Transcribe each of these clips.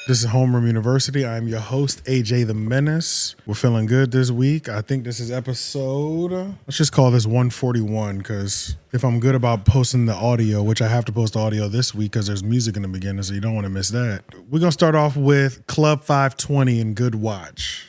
This is Homeroom University. I'm your host, AJ the Menace. We're feeling good this week. I think this is episode, let's just call this 141, because if I'm good about posting the audio, which I have to post the audio this week because there's music in the beginning, so you don't want to miss that. We're going to start off with Club 520 and Good Watch.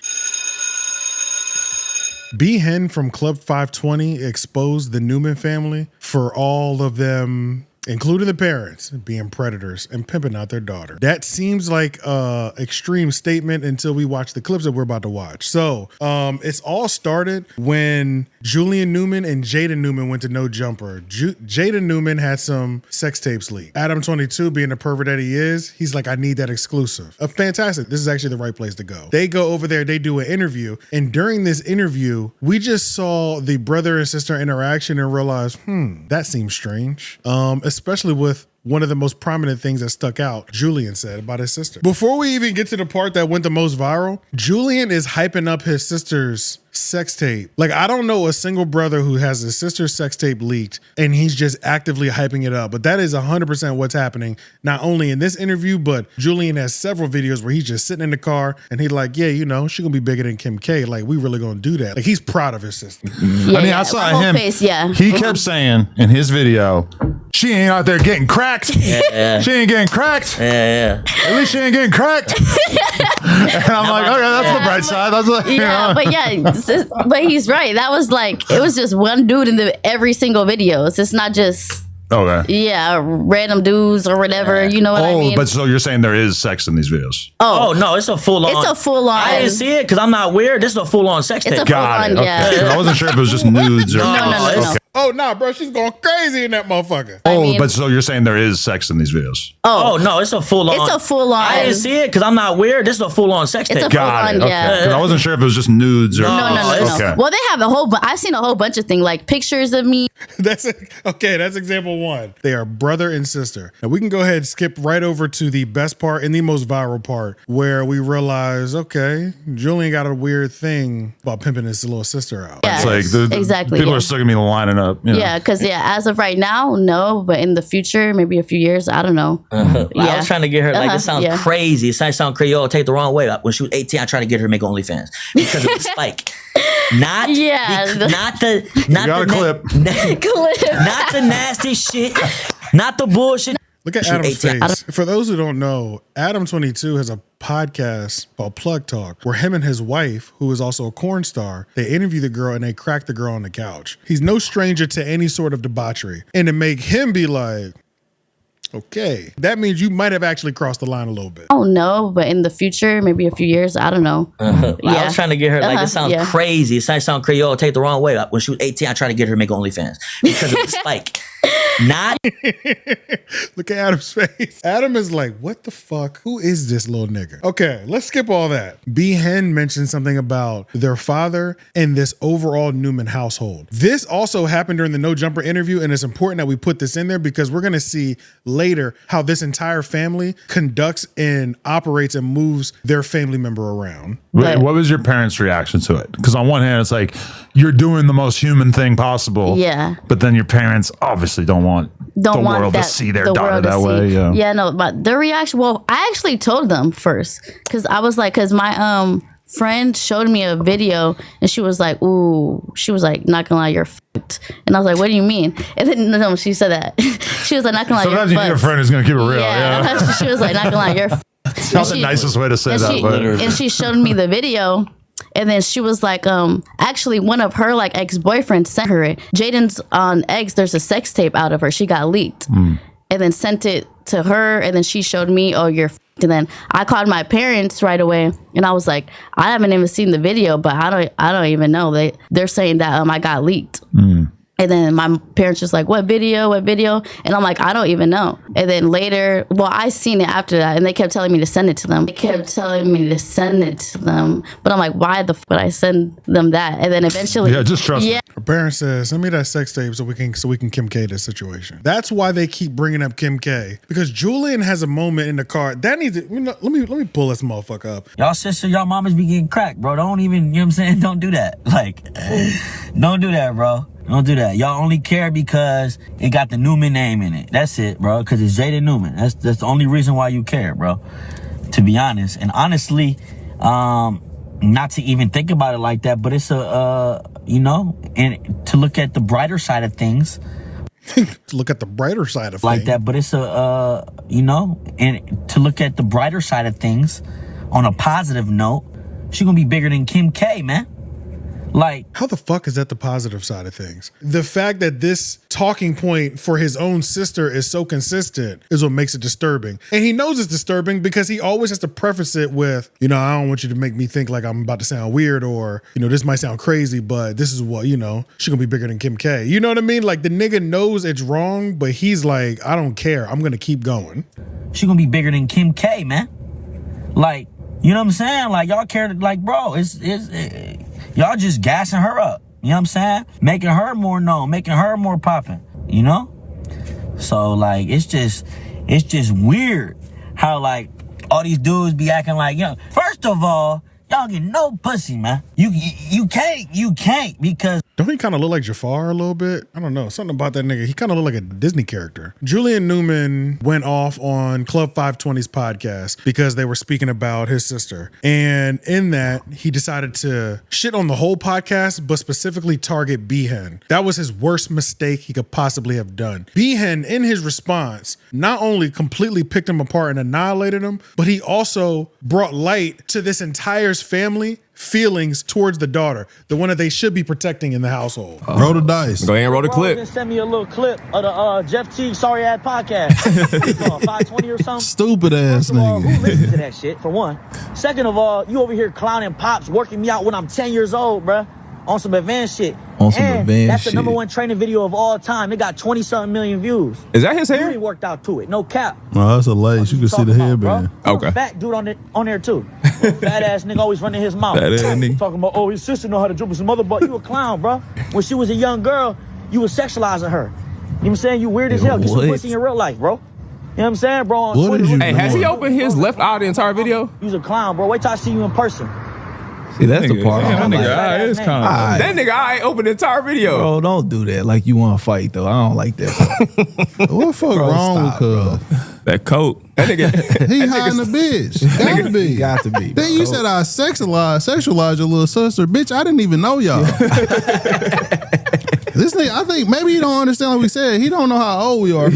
B-Hen from Club 520 exposed the Newman family for all of them, including the parents, being predators and pimping out their daughter. That seems like an extreme statement until we watch the clips that we're about to watch. So it's all started when Julian Newman and Jada Newman went to No Jumper. Jada Newman had some sex tapes leaked. Adam 22, being the pervert that he is, he's like, I need that exclusive. Fantastic. This is actually the right place to go. They go over there, they do an interview. And during this interview, we just saw the brother and sister interaction and realized, that seems strange. Especially with one of the most prominent things that stuck out, Julian said about his sister. Before we even get to the part that went the most viral, Julian is hyping up his sister's sex tape. Like, I don't know a single brother who has his sister's sex tape leaked and he's just actively hyping it up. But that is 100% what's happening, not only in this interview, but Julian has several videos where he's just sitting in the car and he's like, yeah, you know, she gonna be bigger than Kim K. Like, we really gonna do that. Like, he's proud of his sister. Yeah, I mean, I saw him. He kept saying in his video, she ain't out there getting cracked. Yeah. She ain't getting cracked. Yeah. At least she ain't getting cracked. And I'm like, okay, that's the bright side. That's like, but he's right. That was like, it was just one dude in every single video. It's not just random dudes or whatever. You know what I mean? But so you're saying there is sex in these videos? Oh no, it's a full on. It's a full on. I didn't see it because I'm not weird. This is a full on sex tape. It's a full on, I wasn't sure if it was just nudes or no. Okay. Oh, nah, bro, she's going crazy in that motherfucker. But so you're saying there is sex in these videos? Oh no, it's a full on. It's a full on. I didn't see it because I'm not weird. This is a full on sex tape. It's a full on, Because I wasn't sure if it was just nudes or no. Okay. Well, they have I've seen a whole bunch of things, like pictures of me. That's example one. They are brother and sister. And we can go ahead and skip right over to the best part and the most viral part, where we realize, okay, Julian got a weird thing about pimping his little sister out. Yeah. It's like exactly. People are still gonna be lining up. You know? Yeah, because as of right now, no, but in the future, maybe a few years, I don't know. I was trying to get her, like, it sounds crazy. It sounds crazy. Yo, take the wrong way. When she was 18, I tried to get her to make OnlyFans because of the spike. Not the nasty shit, not the bullshit. Look at Adam's face. For those who don't know, Adam 22 has a podcast called Plug Talk, where him and his wife, who is also a corn star, they interview the girl and they crack the girl on the couch. He's no stranger to any sort of debauchery. And to make him be like, okay, that means you might have actually crossed the line a little bit. Oh no, but in the future, maybe a few years, I don't know. I was trying to get her, like, it sounds crazy. It sounds crazy. Yo, take the wrong way. When she was 18, I tried to get her to make OnlyFans because of the spike. Look at Adam's face. Adam is like, what the fuck? Who is this little nigga? Okay, let's skip all that. B-Hen mentioned something about their father and this overall Newman household. This also happened during the No Jumper interview, and it's important that we put this in there because we're gonna see later how this entire family conducts and operates and moves their family member around. What was your parents' reaction to it? Because on one hand, it's like, you're doing the most human thing possible. Yeah. But then your parents obviously don't want the world to see their daughter that way. Yeah, no, but their reaction, well, I actually told them first because I was like, because my friend showed me a video and she was like, ooh, she was like, not gonna lie, you're fucked. And I was like, what do you mean? And then no, she said that. She was like, not gonna lie, sometimes you're you need a friend who's gonna keep it real. Yeah. She was like, not gonna lie, you're fucked. Not the nicest way to say that. And she showed me the video. And then she was like, actually, one of her like ex-boyfriends sent her it. Jaden's on X, there's a sex tape out of her. She got leaked. And then sent it to her. And then she showed me, oh, you're f***ed. And then I called my parents right away. And I was like, I haven't even seen the video, but I don't even know. They're saying that I got leaked. And then my parents just like, what video? And I'm like, I don't even know. And then later, well, I seen it after that, and they kept telling me to send it to them. But I'm like, why the fuck would I send them that? And then eventually, just trust me. Her parents says, send me that sex tape so we can Kim K this situation. That's why they keep bringing up Kim K, because Julian has a moment in the car that needs to, let me pull this motherfucker up. Y'all sister, y'all mamas be getting cracked, bro. Don't even, you know what I'm saying? Don't do that. Like, don't do that, bro. Don't do that. Y'all only care because it got the Newman name in it. That's it, bro. Because it's Jada Newman. That's the only reason why you care, bro. to be honest. And honestly, not to even think about it like that, but it's and to look at the brighter side of things. To look at the brighter side of like things. that, but it's and to look at the brighter side of things on a positive note, she's gonna be bigger than Kim K, man. Like, how the fuck is that the positive side of things? The fact that this talking point for his own sister is so consistent is what makes it disturbing. And he knows it's disturbing because he always has to preface it with, I don't want you to make me think like I'm about to sound weird or, this might sound crazy, but this is what, she's gonna be bigger than Kim K. You know what I mean? Like the nigga knows it's wrong, but he's like, I don't care. I'm gonna keep going. She's gonna be bigger than Kim K, man. Like, you know what I'm saying? Like, y'all care, like, bro, y'all just gassing her up. You know what I'm saying? Making her more known, making her more popping, So, like, it's just weird how, like, all these dudes be acting like, first of all, y'all get no pussy, man. You can't because... Don't he kind of look like Jafar a little bit? I don't know. Something about that nigga. He kind of look like a Disney character. Julian Newman went off on Club 520's podcast because they were speaking about his sister. And in that, he decided to shit on the whole podcast, but specifically target B-Hen. That was his worst mistake he could possibly have done. B-Hen, in his response, not only completely picked him apart and annihilated him, but he also brought light to this entire family feelings towards the daughter, the one that they should be protecting in the household. Roll the dice. Go ahead and roll the clip. Send me a little clip of the Jeff Teague sorry ass podcast. 520 or something. Stupid ass nigga. Who listens to that shit, for one? Second of all, you over here clowning Pops, working me out when I'm 10 years old, bruh. On some advanced shit. That's the number one training video of all time. It got 20-something million views. Is that his hair? He really worked out to it. No cap. Oh, that's a lace. You can see the hairband. Okay. Fat dude on there too. Fat ass nigga always running his mouth. Fat ass nigga. Talking about, his sister know how to dribble some mother butt. You a clown, bro. When she was a young girl, you was sexualizing her. You know what I'm saying? You weird as hell. Get some pussy in real life, bro. You know what I'm saying, bro? On Twitter, hey, has he opened his left eye the entire video? You's a clown, bro. Wait till I see you in person. See, that's the part. That nigga eye opened the entire video. Bro, don't do that like you want to fight, though. I don't like that. What the fuck wrong with cuz? That coat. That nigga. He hiding the bitch. Got to be. Then you said I sexualized your little sister. Bitch, I didn't even know y'all. This nigga, I think maybe he don't understand what we said. He don't know how old we are.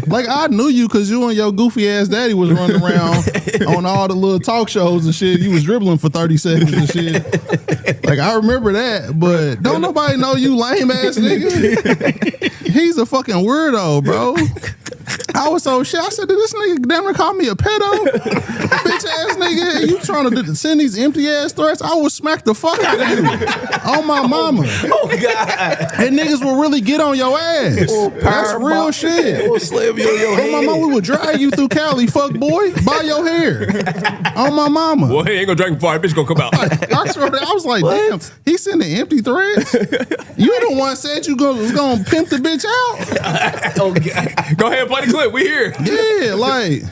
Like, I knew you because you and your goofy ass daddy was running around on all the little talk shows and shit. You was dribbling for 30 seconds and shit. Like, I remember that, but don't nobody know you lame ass nigga. He's a fucking weirdo, bro. I was so shit. I said, did this nigga damn near call me a pedo? Bitch ass nigga, you trying to send these empty ass threats? I will smack the fuck out of you. On my mama. Oh, God. And niggas will really get on your ass. That's real shit. We'll slam you on your head. On my mama, we would drag you through Cali, fuck boy. Buy your hair. On my mama. Well, he ain't gonna drag me far. Bitch gonna come out. I swear I was like, damn, he sending empty threats? You the one said you was gonna pimp the bitch out? Oh, God. Go ahead and play the clip. We here. Yeah, like,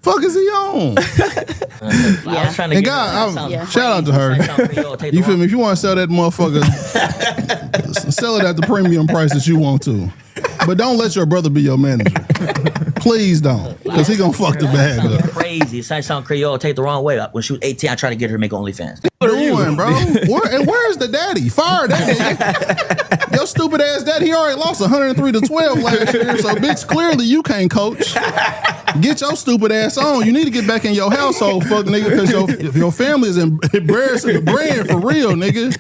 fuck is he on? I was trying to And get God, shout out to her. You feel me? If you want to sell that motherfucker, sell it at the premium price that you want to. But don't let your brother be your manager. Please don't, because he gonna fuck the bag up. Crazy. It sound Creole. Take the wrong way. When she was 18, I tried to get her to make OnlyFans. What are you doing, bro? Where's the daddy? Fire that nigga. Your stupid ass daddy, he already lost 103 to 12 last year. So, bitch, clearly you can't coach. Get your stupid ass on. You need to get back in your household, fuck nigga, because your family is embarrassing the brand for real, nigga.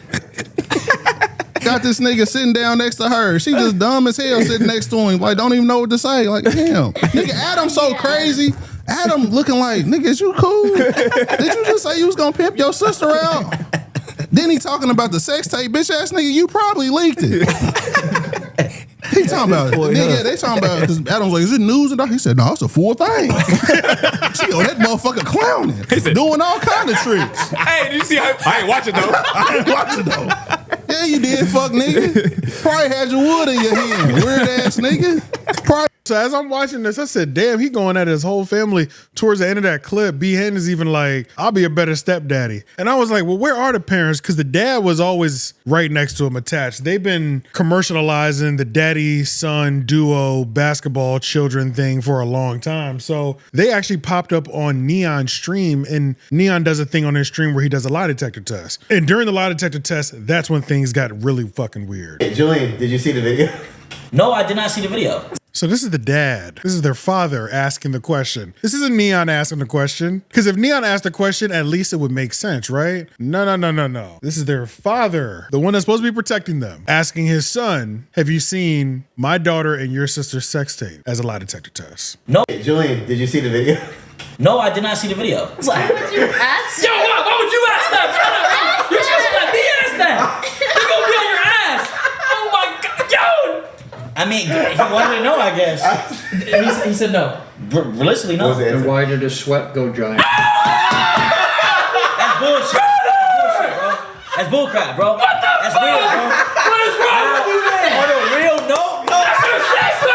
Got this nigga sitting down next to her. She just dumb as hell sitting next to him. Like, don't even know what to say. Like, damn. Nigga, Adam's so crazy. Adam looking like, nigga, is you cool? Did you just say you was gonna pimp your sister out? Then he talking about the sex tape. Bitch ass nigga, you probably leaked it. He talking about it. Nigga, they talking about it because Adam's like, is it news? He said, no, it's a full thing. She on that motherfucker clowning. He said, doing all kind of tricks. Hey, did you see how I ain't watching though? I ain't watching though. Yeah, you did, fuck nigga. Probably had your wood in your hand. Weird ass nigga. Probably So as I'm watching this, I said, damn, he going at his whole family. Towards the end of that clip, B-Hen is even like, I'll be a better stepdaddy. And I was like, well, where are the parents? Because the dad was always right next to him attached. They've been commercializing the daddy-son duo basketball children thing for a long time. So they actually popped up on Neon's stream, and Neon does a thing on his stream where he does a lie detector test. And during the lie detector test, that's when things got really fucking weird. Hey, Julian, did you see the video? No, I did not see the video. So this is the dad. This is their father asking the question. This isn't Neon asking the question. Because if Neon asked the question, at least it would make sense, right? No. This is their father, the one that's supposed to be protecting them, asking his son, have you seen my daughter and your sister's sex tape as a lie detector test? No. Hey, Julian, did you see the video? No, I did not see the video. Why would you ask? Yo, why would you ask that? You're supposed to let me ask that. You're gonna be on your ass. Oh my God, yo! I mean, he wanted to know, I guess. He said no. Realistically, no. And why did his sweat go giant? That's bullshit. That's bullcrap, bro. What the That's fuck? Real, bro. What is wrong with you, man? On a real note, no. That's your sister.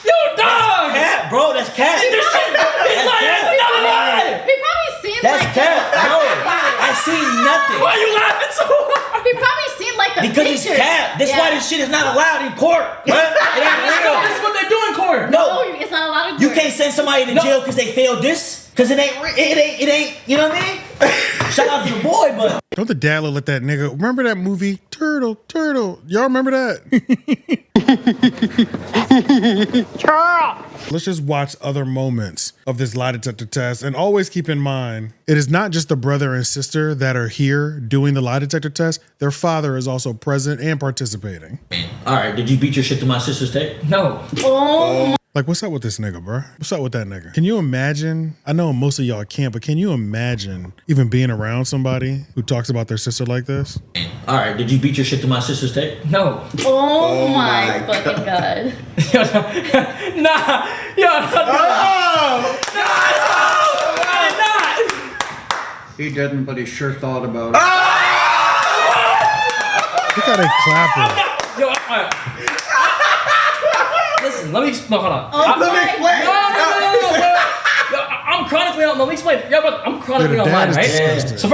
Yo, dog. That's cat, bro. That's cat. This shit is like another lie. He probably seen That's like cat. No, I seen nothing. Why are you laughing so hard? He probably seen like the because pictures. it's cat. That's why this shit is not allowed in court. It ain't real. That's what they do in court. No, it's not allowed in court. You can't send somebody to jail because they failed this. Because it ain't. You know what I mean? Shout out to the boy, but don't the dad look like that nigga? Remember that movie Turtle? Y'all remember that? Let's just watch other moments of this lie detector test, and always keep in mind it is not just the brother and sister that are here doing the lie detector test. Their father is also present and participating. All right, did you beat your shit to my sister's tape? No. Oh. Like, what's up with this nigga, bro? What's up with that nigga? Can you imagine? I know most of y'all can't, but can you imagine even being around somebody who talks about their sister like this? All right, did you beat your shit to my sister's tape? No. Oh my fucking God. Nah. He didn't, but he sure thought about it. Look how they clapping. Listen, let me explain. Hold on. Let me explain. No. I'm chronically on. Let me explain. Yeah, but I'm chronically online, right? Disgusting. So,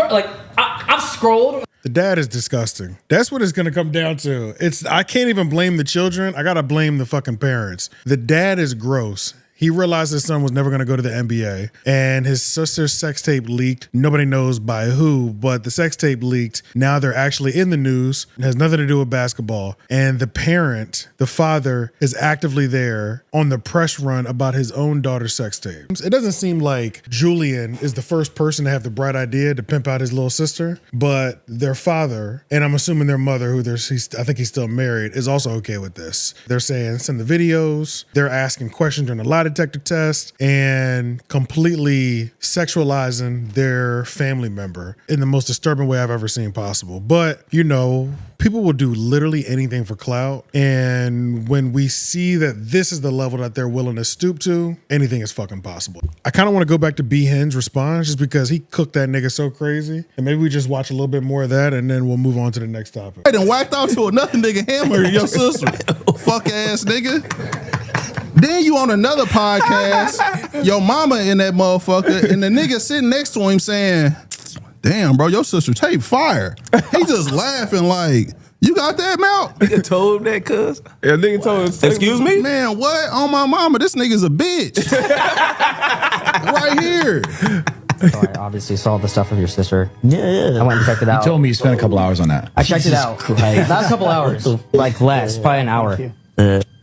I've scrolled. The dad is disgusting. That's what it's gonna come down to. I can't even blame the children. I gotta blame the fucking parents. The dad is gross. He realized his son was never going to go to the NBA, and his sister's sex tape leaked. Nobody knows by who, but the sex tape leaked. Now they're actually in the news. It has nothing to do with basketball. And the parent, the father, is actively there on the press run about his own daughter's sex tape. It doesn't seem like Julian is the first person to have the bright idea to pimp out his little sister, but their father, and I'm assuming their mother, I think he's still married, is also okay with this. They're saying send the videos. They're asking questions during the lie detector test and completely sexualizing their family member in the most disturbing way I've ever seen possible. But, you know, people will do literally anything for clout. And when we see that this is the level that they're willing to stoop to, anything is fucking possible. I kind of want to go back to B-Hen's response just because he cooked that nigga so crazy. And maybe we just watch a little bit more of that and then we'll move on to the next topic. I done whacked out to another nigga hammer your sister. Fuck ass nigga. Then you on another podcast, your mama in that motherfucker, and the nigga sitting next to him saying, damn, bro, your sister tape fire. He just laughing like, you got that, Mel? Nigga told him that, cuz. Yeah, nigga told him. Excuse me? Man, what? On my mama, this nigga's a bitch. Right here. So I obviously saw the stuff of your sister. Yeah. I went and checked it out. You told me you spent a couple hours on that. I checked it out. Like, not a couple hours, like less, probably an hour.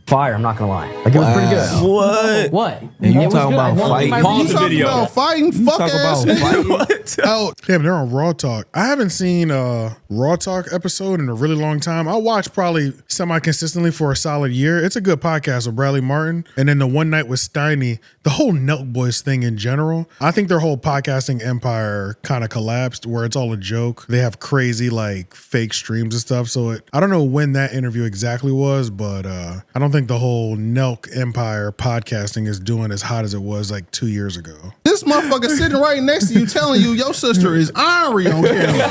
Fire, I'm not gonna lie. Like, it was pretty good. What? And you talking about fighting? Pause the video. About fighting? Fuck ass nigga. Oh, damn, they're on Raw Talk. I haven't seen a Raw Talk episode in a really long time. I watch probably semi-consistently for a solid year. It's a good podcast with Bradley Martin. And then the One Night with Steiny, the whole Nelk Boys thing in general. I think their whole podcasting empire kind of collapsed where it's all a joke. They have crazy like fake streams and stuff. So I don't know when that interview exactly was, but I don't think the whole Nelk empire podcasting is doing as hot as it was like 2 years ago. This motherfucker sitting right next to you telling you your sister is ornery on camera.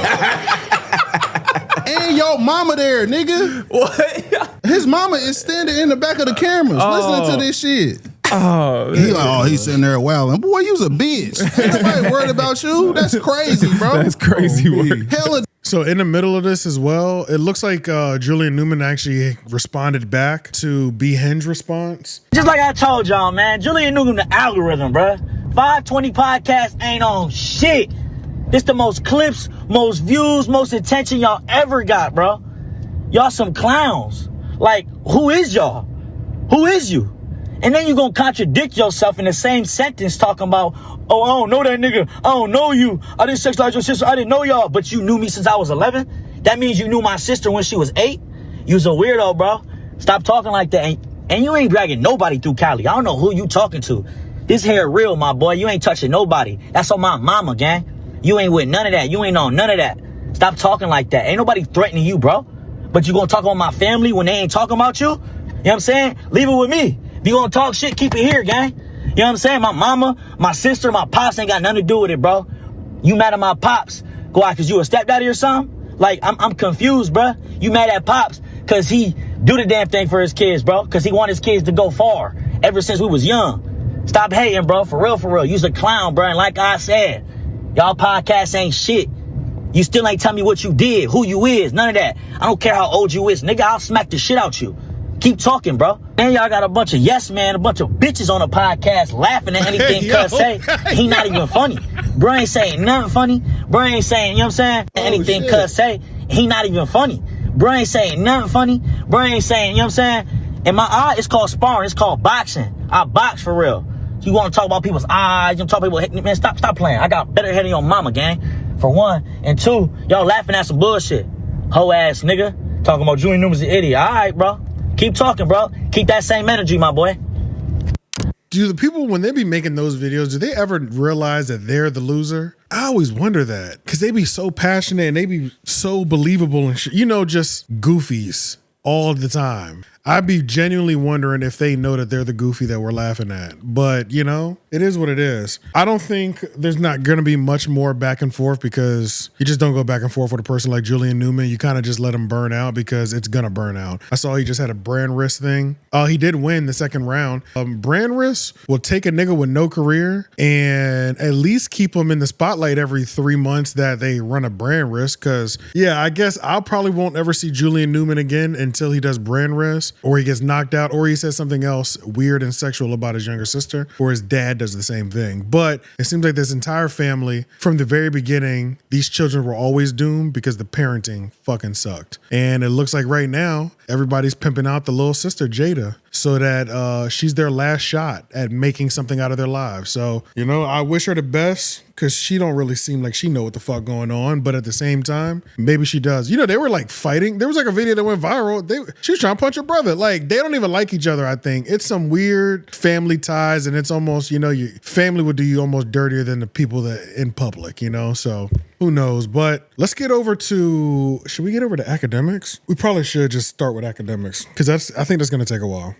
And your mama there, nigga. What? His mama is standing in the back of the cameras listening to this shit. Oh, he's sitting there wilding. Boy, you's a bitch. Ain't nobody worried about you. That's crazy, bro. That's crazy work. Hella. So in the middle of this as well, it looks like Julian Newman actually responded back to B-Hen's response. Just like I told y'all, man, Julian Newman, the algorithm, bruh. 520 podcast ain't on shit. This the most clips, most views, most attention y'all ever got, bro. Y'all some clowns. Like, who is y'all? Who is you? And then you gonna contradict yourself in the same sentence talking about, oh, I don't know that nigga. I don't know you. I didn't sexualize your sister. I didn't know y'all. But you knew me since I was 11? That means you knew my sister when she was 8? You's a weirdo, bro. Stop talking like that. And you ain't dragging nobody through Cali. I don't know who you talking to. This hair real, my boy. You ain't touching nobody. That's on my mama, gang. You ain't with none of that. You ain't on none of that. Stop talking like that. Ain't nobody threatening you, bro. But you gonna talk about my family when they ain't talking about you? You know what I'm saying? Leave it with me. If you gonna talk shit, keep it here, gang. You know what I'm saying? My mama, my sister, my pops ain't got nothing to do with it, bro. You mad at my pops? Go out cause you a stepdaddy or something? Like, I'm confused, bro. You mad at pops cause he do the damn thing for his kids, bro. Cause he want his kids to go far ever since we was young. Stop hating, bro. For real, for real. You's a clown, bro. And like I said, y'all podcasts ain't shit. You still ain't tell me what you did, who you is, none of that. I don't care how old you is. Nigga, I'll smack the shit out you. Keep talking, bro. And y'all got a bunch of yes man, a bunch of bitches on the podcast laughing at anything cuz say. He not even funny. Bro ain't saying nothing funny. Bro ain't saying, you know what I'm saying? Anything cuz say. He not even funny. Bro ain't saying nothing funny. Bro ain't saying, you know what I'm saying? In my eye, it's called sparring. It's called boxing. I box for real. You want to talk about people's eyes, you talk about people, man, stop playing. I got better head than your mama, gang. For one. And two, y'all laughing at some bullshit. Hoe ass nigga. Talking about Julian Newman's an idiot. All right, bro. Keep talking, bro. Keep that same energy, my boy. Do the people, when they be making those videos, do they ever realize that they're the loser? I always wonder that because they be so passionate and they be so believable and shit. You know, just goofies all the time. I'd be genuinely wondering if they know that they're the goofy that we're laughing at. But, you know, it is what it is. I don't think there's not going to be much more back and forth because you just don't go back and forth with a person like Julian Newman. You kind of just let him burn out because it's going to burn out. I saw he just had a brand risk thing. He did win the second round. Brand risk will take a nigga with no career and at least keep him in the spotlight every 3 months that they run a brand risk. Because, yeah, I guess I probably won't ever see Julian Newman again until he does brand risk, or he gets knocked out, or he says something else weird and sexual about his younger sister, or his dad does the same thing. But it seems like this entire family, from the very beginning, these children were always doomed because the parenting fucking sucked. And it looks like right now, everybody's pimping out the little sister, Jada, so that she's their last shot at making something out of their lives. So, you know, I wish her the best because she don't really seem like she know what the fuck going on. But at the same time, maybe she does. You know, they were like fighting. There was like a video that went viral. She was trying to punch her brother. Like, they don't even like each other, I think. It's some weird family ties, and it's almost, you know, your family would do you almost dirtier than the people that in public, you know? So who knows? But let's get over to, should we get over to Akademiks? We probably should just start with Akademiks because I think that's going to take a while.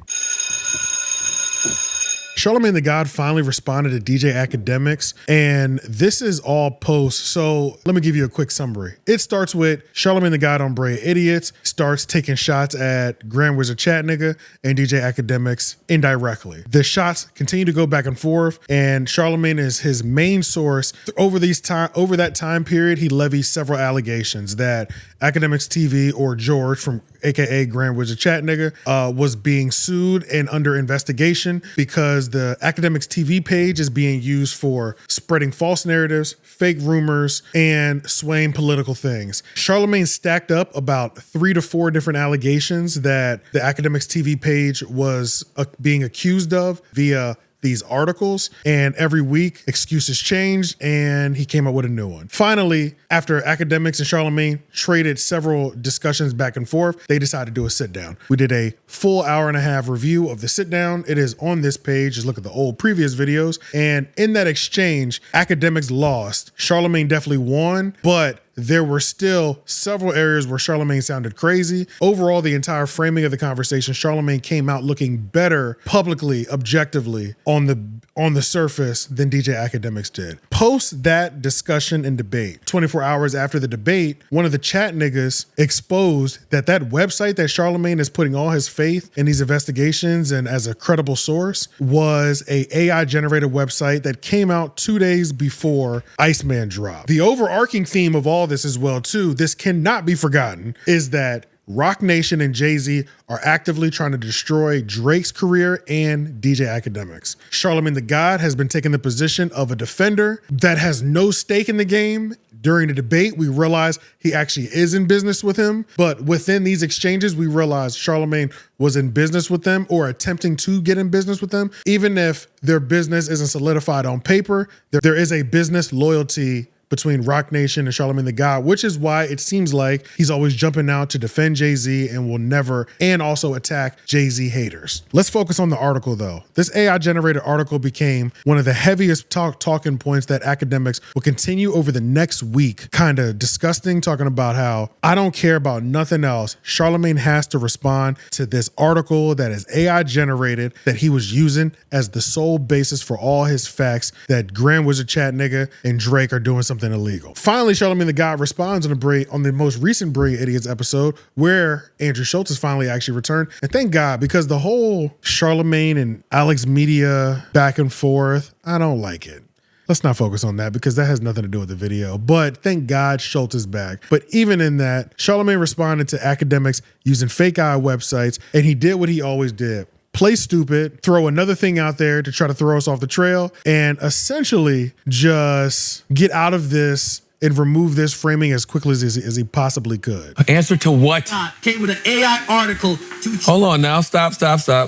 Charlamagne the God finally responded to DJ Akademiks, and this is all post. So let me give you a quick summary. It starts with Charlamagne the God on Bray Idiots starts taking shots at Grand Wizard Chat Nigga and DJ Akademiks indirectly. The shots continue to go back and forth, and Charlamagne is his main source. Over that time period, he levied several allegations that Akademiks TV, or George from AKA Grand Wizard Chat Nigga, was being sued and under investigation because the Akademiks TV page is being used for spreading false narratives, fake rumors, and swaying political things. Charlamagne stacked up about 3 to 4 different allegations that the Akademiks TV page was being accused of via these articles, and every week excuses changed and he came up with a new one. Finally, after Akademiks and Charlamagne traded several discussions back and forth, they decided to do a sit down. We did a full hour-and-a-half review of the sit down. It is on this page. Just look at the old previous videos. And in that exchange, Akademiks lost. Charlamagne definitely won, but there were still several areas where Charlamagne sounded crazy. Overall, the entire framing of the conversation, Charlamagne came out looking better publicly, objectively, on the surface than DJ Akademiks did. Post that discussion and debate, 24 hours after the debate, one of the chat niggas exposed that website that Charlamagne is putting all his faith in these investigations and as a credible source was a AI generated website that came out 2 days before Iceman dropped. The overarching theme of all this as well too, this cannot be forgotten, is that Roc Nation and Jay-Z are actively trying to destroy Drake's career and DJ Akademiks. Charlamagne the God has been taking the position of a defender that has no stake in the game. During the debate, we realized he actually is in business with him. But within these exchanges, we realized Charlamagne was in business with them or attempting to get in business with them. Even if their business isn't solidified on paper, there is a business loyalty between Roc Nation and Charlamagne the God, which is why it seems like he's always jumping out to defend Jay-Z and will never, and also attack Jay-Z haters. Let's focus on the article though. This AI generated article became one of the heaviest talking points that Akademiks will continue over the next week, kind of disgusting, talking about how I don't care about nothing else. Charlamagne has to respond to this article that is AI generated that he was using as the sole basis for all his facts that Grand Wizard Chat nigga and Drake are doing something illegal. Finally, Charlamagne the God responds on the most recent Brilliant Idiots episode where Andrew Schultz has finally actually returned. And thank God, because the whole Charlamagne and Alex Media back and forth, I don't like it. Let's not focus on that because that has nothing to do with the video. But thank God Schultz is back. But even in that, Charlamagne responded to Akademiks using fake AI websites, and he did what he always did. Play stupid, throw another thing out there to try to throw us off the trail, and essentially just get out of this and remove this framing as quickly as he possibly could. Answer to what? Came with an AI article to... Hold on now, stop.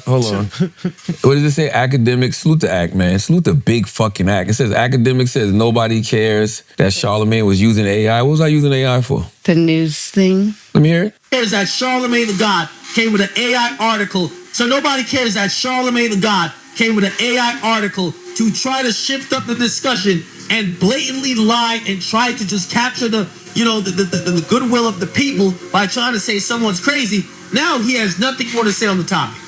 Hold on. What does it say? Akademiks, salute the act, man. Salute the big fucking act. It says Akademiks says nobody cares that Charlamagne was using AI. What was I using AI for? The news thing. Let me hear it. Cares that Charlamagne the God came with an AI article. So nobody cares that Charlamagne the God came with an AI article to try to shift up the discussion and blatantly lie and try to just capture the goodwill of the people by trying to say someone's crazy. Now he has nothing more to say on the topic.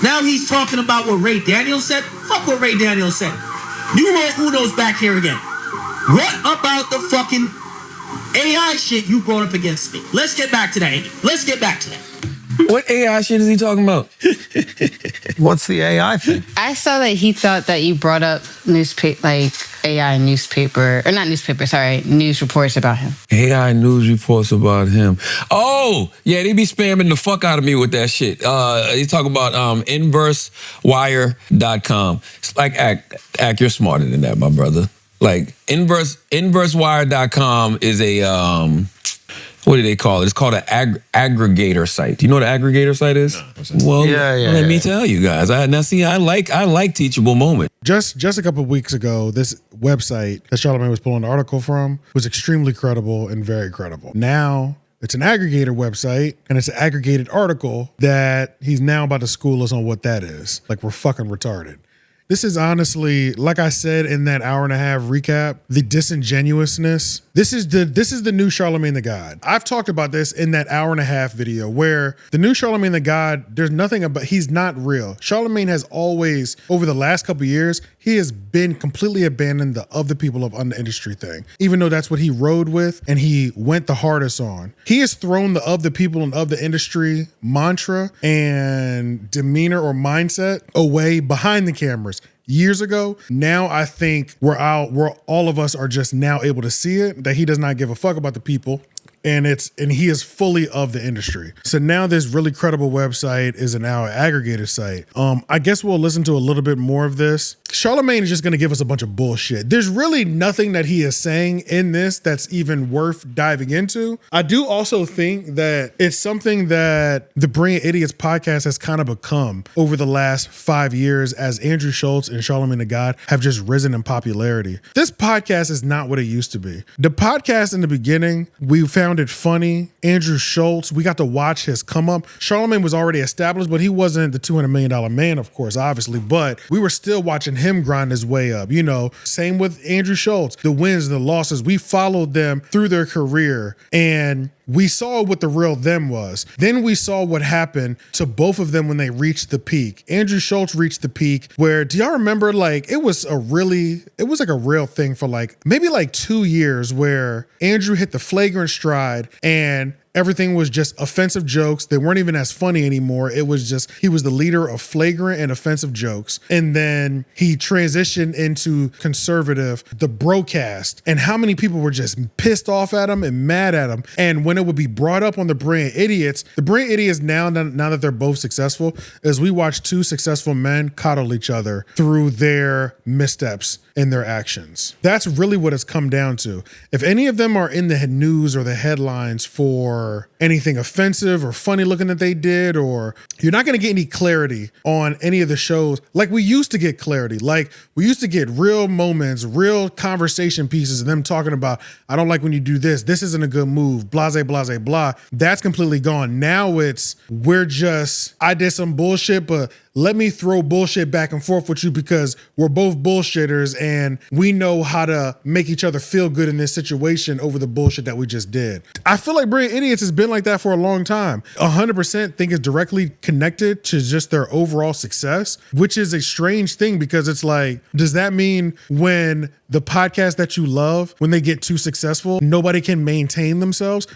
Now he's talking about what Ray Daniels said. Fuck what Ray Daniels said. Numero uno's back here again. What about the fucking AI shit you brought up against me? Let's get back to that. Let's get back to that. What AI shit is he talking about? What's the AI thing? I saw that he thought that you brought up AI newspaper, or not newspaper, sorry, news reports about him. AI news reports about him. Oh, yeah, they be spamming the fuck out of me with that shit. They talk about inversewire.com. It's like, Act, you're smarter than that, my brother. Like, inversewire.com is a... what do they call it? It's called an aggregator site. Do you know what an aggregator site is? No, well, let me tell you guys. I like teachable moments. Just a couple of weeks ago, this website that Charlamagne was pulling the article from was extremely credible and very credible. Now it's an aggregator website and it's an aggregated article that he's now about to school us on what that is. Like we're fucking retarded. This is honestly, like I said in that hour and a half recap, the disingenuousness. This is the new Charlamagne the God. I've talked about this in that hour and a half video where the new Charlamagne the God, there's nothing about, he's not real. Charlamagne has always, over the last couple of years, he has been completely abandoned the of the people of the industry thing. Even though that's what he rode with and he went the hardest on. He has thrown the of the people and of the industry mantra and demeanor or mindset away behind the cameras. Years ago. Now I think we're all of us are just now able to see it, that he does not give a fuck about the people. And he is fully of the industry. So now this really credible website is now an aggregator site. I guess we'll listen to a little bit more of this. Charlamagne is just gonna give us a bunch of bullshit. There's really nothing that he is saying in this that's even worth diving into. I do also think that it's something that the Brilliant Idiots podcast has kind of become over the last 5 years as Andrew Schultz and Charlamagne the God have just risen in popularity. This podcast is not what it used to be. The podcast in the beginning, we found it funny. Andrew Schultz, we got to watch his come up. Charlamagne was already established, but he wasn't the $200 million man, of course, obviously, but we were still watching him him grind his way up. You know, same with Andrew Schultz. The wins, the losses, we followed them through their career, and we saw what the real them was. Then we saw what happened to both of them when they reached the peak. Andrew Schultz reached the peak where, do y'all remember, like, it was like a real thing for like maybe like 2 years where Andrew hit the flagrant stride and everything was just offensive jokes. They weren't even as funny anymore. It was just, he was the leader of flagrant and offensive jokes. And then he transitioned into conservative, the broadcast. And how many people were just pissed off at him and mad at him. And when it would be brought up on the Brilliant Idiots now that they're both successful, is we watch two successful men coddle each other through their missteps and their actions. That's really what it's come down to. If any of them are in the news or the headlines for anything offensive or funny looking that they did, or you're not going to get any clarity on any of the shows like we used to get clarity. Like we used to get real moments, real conversation pieces of them talking about, I don't like when you do this. This isn't a good move. Blase, blase, blah. That's completely gone. Now it's, I did some bullshit, but let me throw bullshit back and forth with you because we're both bullshitters and we know how to make each other feel good in this situation over the bullshit that we just did. I feel like Brilliant Idiots has been like that for a long time. 100% think it's directly connected to just their overall success, which is a strange thing because it's like, does that mean when the podcast that you love, when they get too successful, nobody can maintain themselves?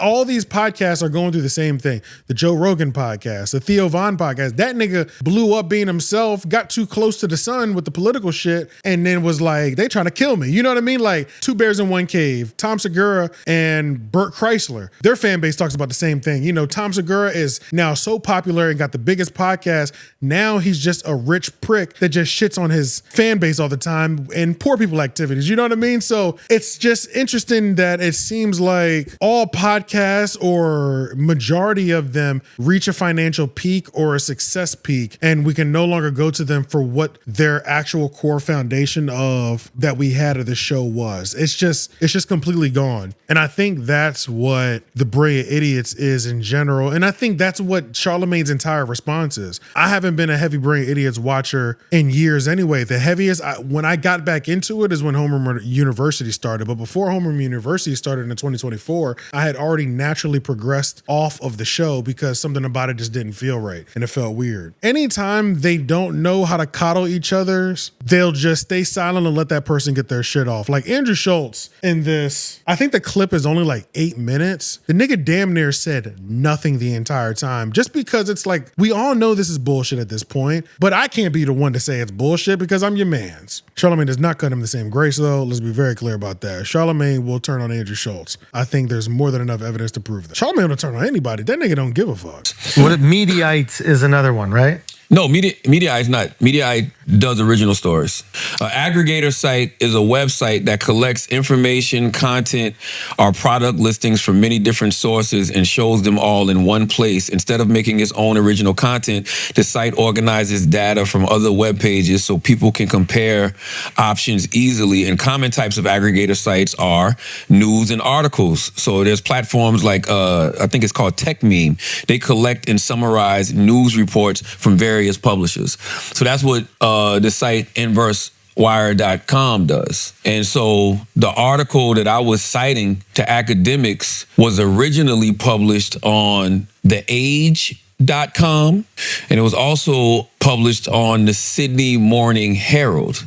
All these podcasts are going through the same thing. The Joe Rogan podcast, the Theo Von podcast, that nigga blew up being himself, got too close to the sun with the political shit, and then was like, they trying to kill me. You know what I mean? Like Two Bears in One Cave, Tom Segura and Burt Kreischer, their fan base talks about the same thing. You know, Tom Segura is now so popular and got the biggest podcast. Now he's just a rich prick that just shits on his fan base all the time and poor people activities. You know what I mean? So it's just interesting that it seems like all podcasts or majority of them reach a financial peak or a success peak, and we can no longer go to them for what their actual core foundation of that we had of the show was. It's just completely gone. And I think that's what the Brilliant Idiots is in general. And I think that's what Charlamagne's entire response is. I haven't been a heavy Brilliant Idiots watcher in years anyway. The heaviest, when I got back into it is when Homeroom University started. But before Homeroom University started in 2024, I had already naturally progressed off of the show because something about it just didn't feel right and it felt weird. Anytime they don't know how to coddle each other's, they'll just stay silent and let that person get their shit off. Like Andrew Schultz in this, I think the clip is only like 8 minutes. The nigga damn near said nothing the entire time, just because it's like, we all know this is bullshit at this point, but I can't be the one to say it's bullshit because I'm your mans. Charlamagne does not cut him the same grace though. Let's be very clear about that. Charlamagne will turn on Andrew Schultz. I think there's more than enough evidence to prove that. Charlamagne will turn on anybody. That nigga don't give a fuck. What if Mediaite is another one, right? No, Mediaite's not. Mediaite does original stories. An aggregator site is a website that collects information, content, or product listings from many different sources and shows them all in one place. Instead of making its own original content, the site organizes data from other web pages so people can compare options easily. And common types of aggregator sites are news and articles. So there's platforms like, I think it's called TechMeme. They collect and summarize news reports from various publishers. So that's what the site InverseWire.com does. And so the article that I was citing to Akademiks was originally published on The Age.com, and it was also published on the Sydney Morning Herald.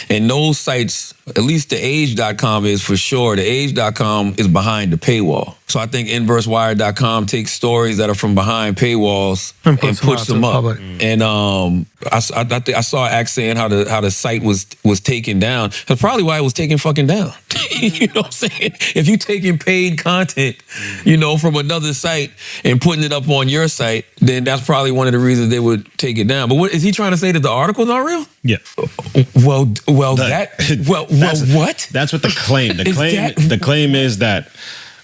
And those sites, at least the Age.com is for sure. The Age.com is behind the paywall. So I think InverseWire.com takes stories that are from behind paywalls and puts them up. And I saw Axe saying how the site was taken down. That's probably why it was taken fucking down. You know what I'm saying? If you taking paid content, you know, from another site and putting it up on your site, then that's probably one of the reasons they would take it down. But what is he trying to say, that the article's not real? Yeah. What? That's what the claim. The claim is that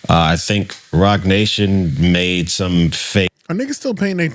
I think Rock Nation made some fake. Are niggas still painting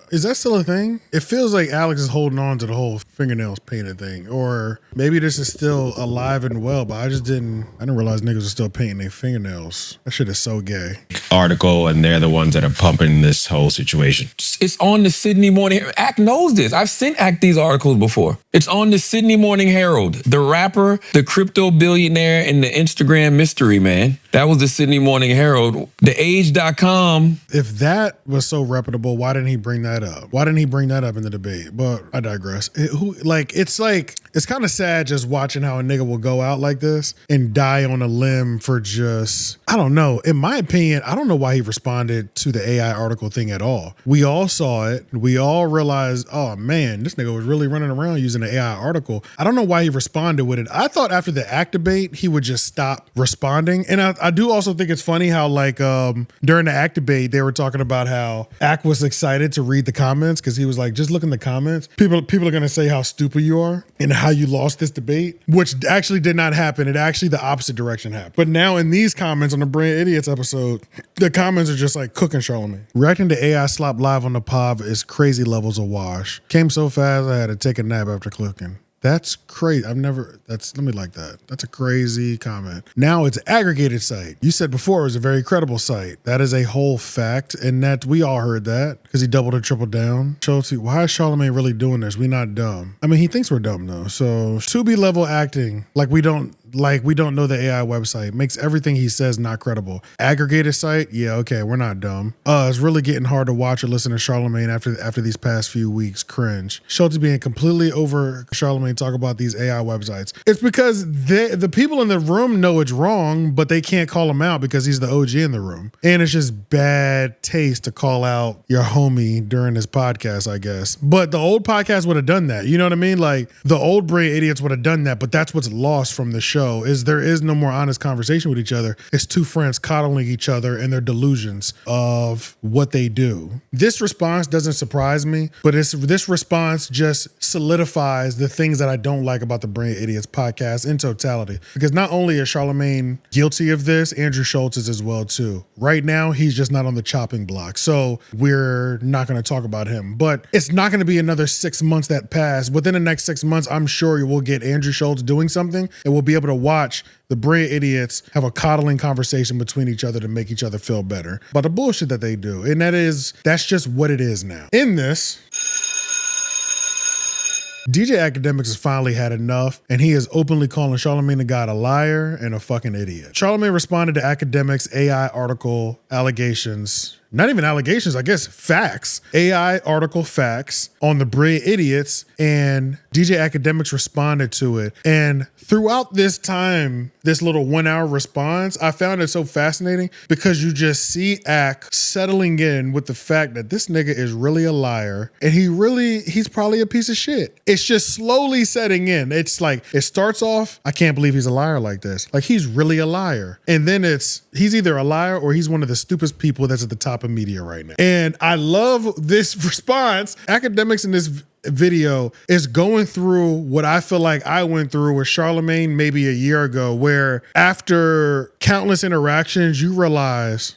is that still a thing? It feels like Alex is holding on to the whole fingernails painted thing. Or maybe this is still alive and well, but I didn't realize niggas are still painting their fingernails. That shit is so gay. Article, and they're the ones that are pumping this whole situation. It's on the Sydney Morning Herald. Act knows this. I've sent Act these articles before. It's on the Sydney Morning Herald. The rapper, the crypto billionaire, and the Instagram mystery man. That was the Sydney Morning Herald. TheAge.com. If that was so reputable, why didn't he bring that up? Why didn't he bring that up in the debate? But I digress. It's kind of sad just watching how a nigga will go out like this and die on a limb for just, I don't know. In my opinion, I don't know why he responded to the AI article thing at all. We all saw it. We all realized, oh man, this nigga was really running around using the AI article. I don't know why he responded with it. I thought after the Act debate, he would just stop responding. And I do also think it's funny how during the Act debate, they were talking about how Act was excited to read the comments because he was like, just look in the comments. People are going to say how stupid you are and how you lost this debate, which actually did not happen. It actually the opposite direction happened. But now in these comments on the Brilliant Idiots episode, the comments are just like cooking Charlamagne. Reacting to AI slop live on the pod is crazy levels of wash. Came so fast I had to take a nap after clicking. That's crazy. Let me like that. That's a crazy comment. Now it's aggregated site. You said before it was a very credible site. That is a whole fact. And that we all heard that because he doubled or tripled down. Chelsea, why is Charlamagne really doing this? We not dumb. I mean, he thinks we're dumb though. So 2B level acting like we don't know the AI website. Makes everything he says not credible. Aggregated site, yeah, okay, we're not dumb. It's really getting hard to watch or listen to Charlamagne after these past few weeks. Cringe. Schultz being completely over Charlamagne talk about these AI websites. It's because the people in the room know it's wrong, but they can't call him out because he's the OG in the room. And it's just bad taste to call out your homie during this podcast, I guess. But the old podcast would have done that. You know what I mean? Like the old Brilliant Idiots would have done that, but that's what's lost from the show. Is there is no more honest conversation with each other. It's two friends coddling each other and their delusions of what they do. This response doesn't surprise me, but this response just solidifies the things that I don't like about the Brilliant Idiots podcast in totality. Because not only is Charlamagne guilty of this, Andrew Schultz is as well too. Right now, he's just not on the chopping block. So we're not going to talk about him. But it's not going to be another 6 months that pass. Within the next 6 months, I'm sure you will get Andrew Schultz doing something and we'll be able to watch the Brilliant Idiots have a coddling conversation between each other to make each other feel better about the bullshit that they do. And that's just what it is now. In this, DJ Akademiks has finally had enough, and he is openly calling Charlamagne the God a liar and a fucking idiot. Charlamagne responded to Akademiks' AI article allegations. Not even allegations, I guess facts. AI article facts on the Brilliant Idiots, and DJ Akademiks responded to it. And throughout this time, this little 1 hour response, I found it so fascinating because you just see Ak settling in with the fact that this nigga is really a liar and he's probably a piece of shit. It's just slowly setting in. It's like, it starts off, I can't believe he's a liar like this. Like he's really a liar. And then he's either a liar or he's one of the stupidest people that's at the top of media right now. And I love this response. Akademiks in this video is going through what I feel like I went through with Charlamagne maybe a year ago, where after countless interactions, you realize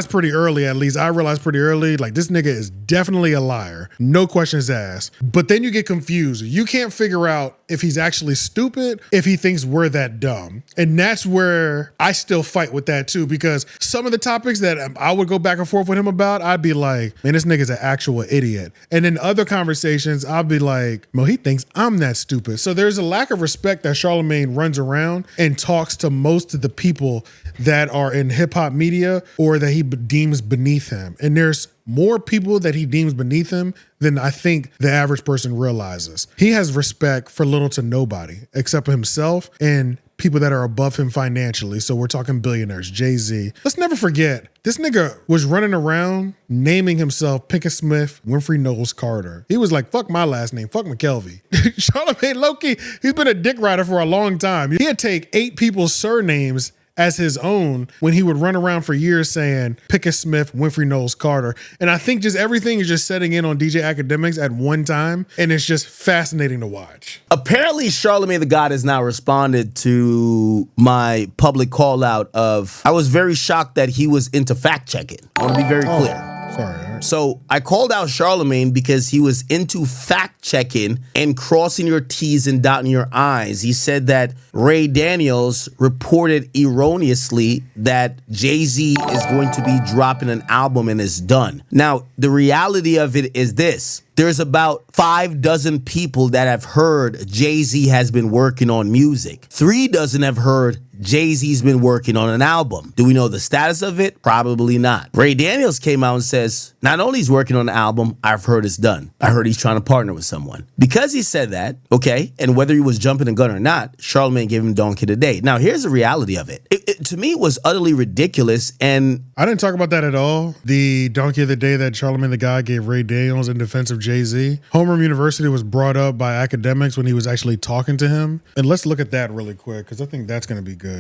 pretty early, at least I realized pretty early, like this nigga is definitely a liar. No questions asked. But then you get confused. You can't figure out if he's actually stupid, if he thinks we're that dumb. And that's where I still fight with that too, because some of the topics that I would go back and forth with him about, I'd be like, man, this nigga's an actual idiot. And in other conversations, I'll be like, well, he thinks I'm that stupid. So there's a lack of respect that Charlamagne runs around and talks to most of the people that are in hip hop media or that he deems beneath him. And there's more people that he deems beneath him than I think the average person realizes. He has respect for little to nobody except for himself and people that are above him financially. So we're talking billionaires, Jay-Z. Let's never forget, this nigga was running around naming himself Pinkett Smith, Winfrey Knowles Carter. He was like, fuck my last name, fuck McKelvey. Charlamagne low-key, he's been a dick rider for a long time. He'd take 8 people's surnames as his own when he would run around for years saying Pickett Smith, Winfrey Knowles Carter. And I think just everything is just setting in on DJ Akademiks at one time, and it's just fascinating to watch. Apparently, Charlamagne the God has now responded to my public call out of, I was very shocked that he was into fact checking. I want to be very clear. Sorry. So I called out Charlamagne because he was into fact checking and crossing your T's and dotting your I's. He said that Ray Daniels reported erroneously that Jay-Z is going to be dropping an album and is done. Now, the reality of it is this. There's about 6 people that have heard Jay-Z has been working on music. 3 have heard Jay-Z's been working on an album. Do we know the status of it? Probably not. Ray Daniels came out and says, not only he's working on an album, I've heard it's done. I heard he's trying to partner with someone. Because he said that, okay, and whether he was jumping the gun or not, Charlamagne gave him donkey today. Now, here's the reality of it. To me, it was utterly ridiculous, and I didn't talk about that at all. The donkey of the day that Charlamagne the God gave Ray Daniels in defense of Jay-Z. Homeroom University was brought up by Akademiks when he was actually talking to him. And let's look at that really quick, because I think that's going to be good.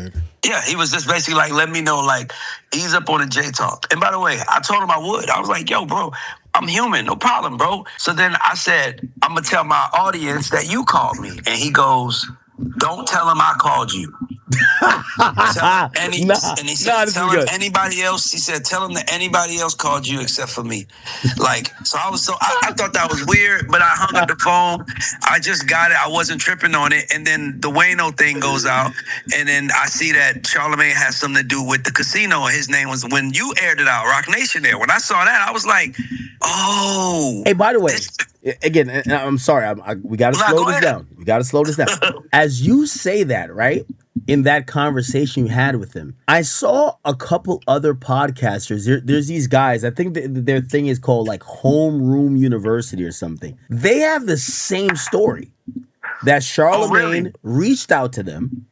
Yeah, he was just basically like, let me know, like, ease up on the J talk. And by the way, I told him I would. I was like, yo, bro, I'm human, no problem, bro. So then I said, I'm going to tell my audience that you called me. And he goes, don't tell him I called you. And he said, tell him anybody else. He said, tell him that anybody else called you except for me. Like, so I thought that was weird, but I hung up the phone. I just got it. I wasn't tripping on it. And then the Wayno thing goes out. And then I see that Charlamagne has something to do with the casino. And his name was, when you aired it out, Rock Nation there. When I saw that, I was like, oh. Hey, by the way, again, and I'm sorry, we got to slow this down. We got to slow this down. As you say that, right? In that conversation you had with him, I saw a couple other podcasters. There's these guys, I think their thing is called like Homeroom University or something. They have the same story, that Charlamagne reached out to them,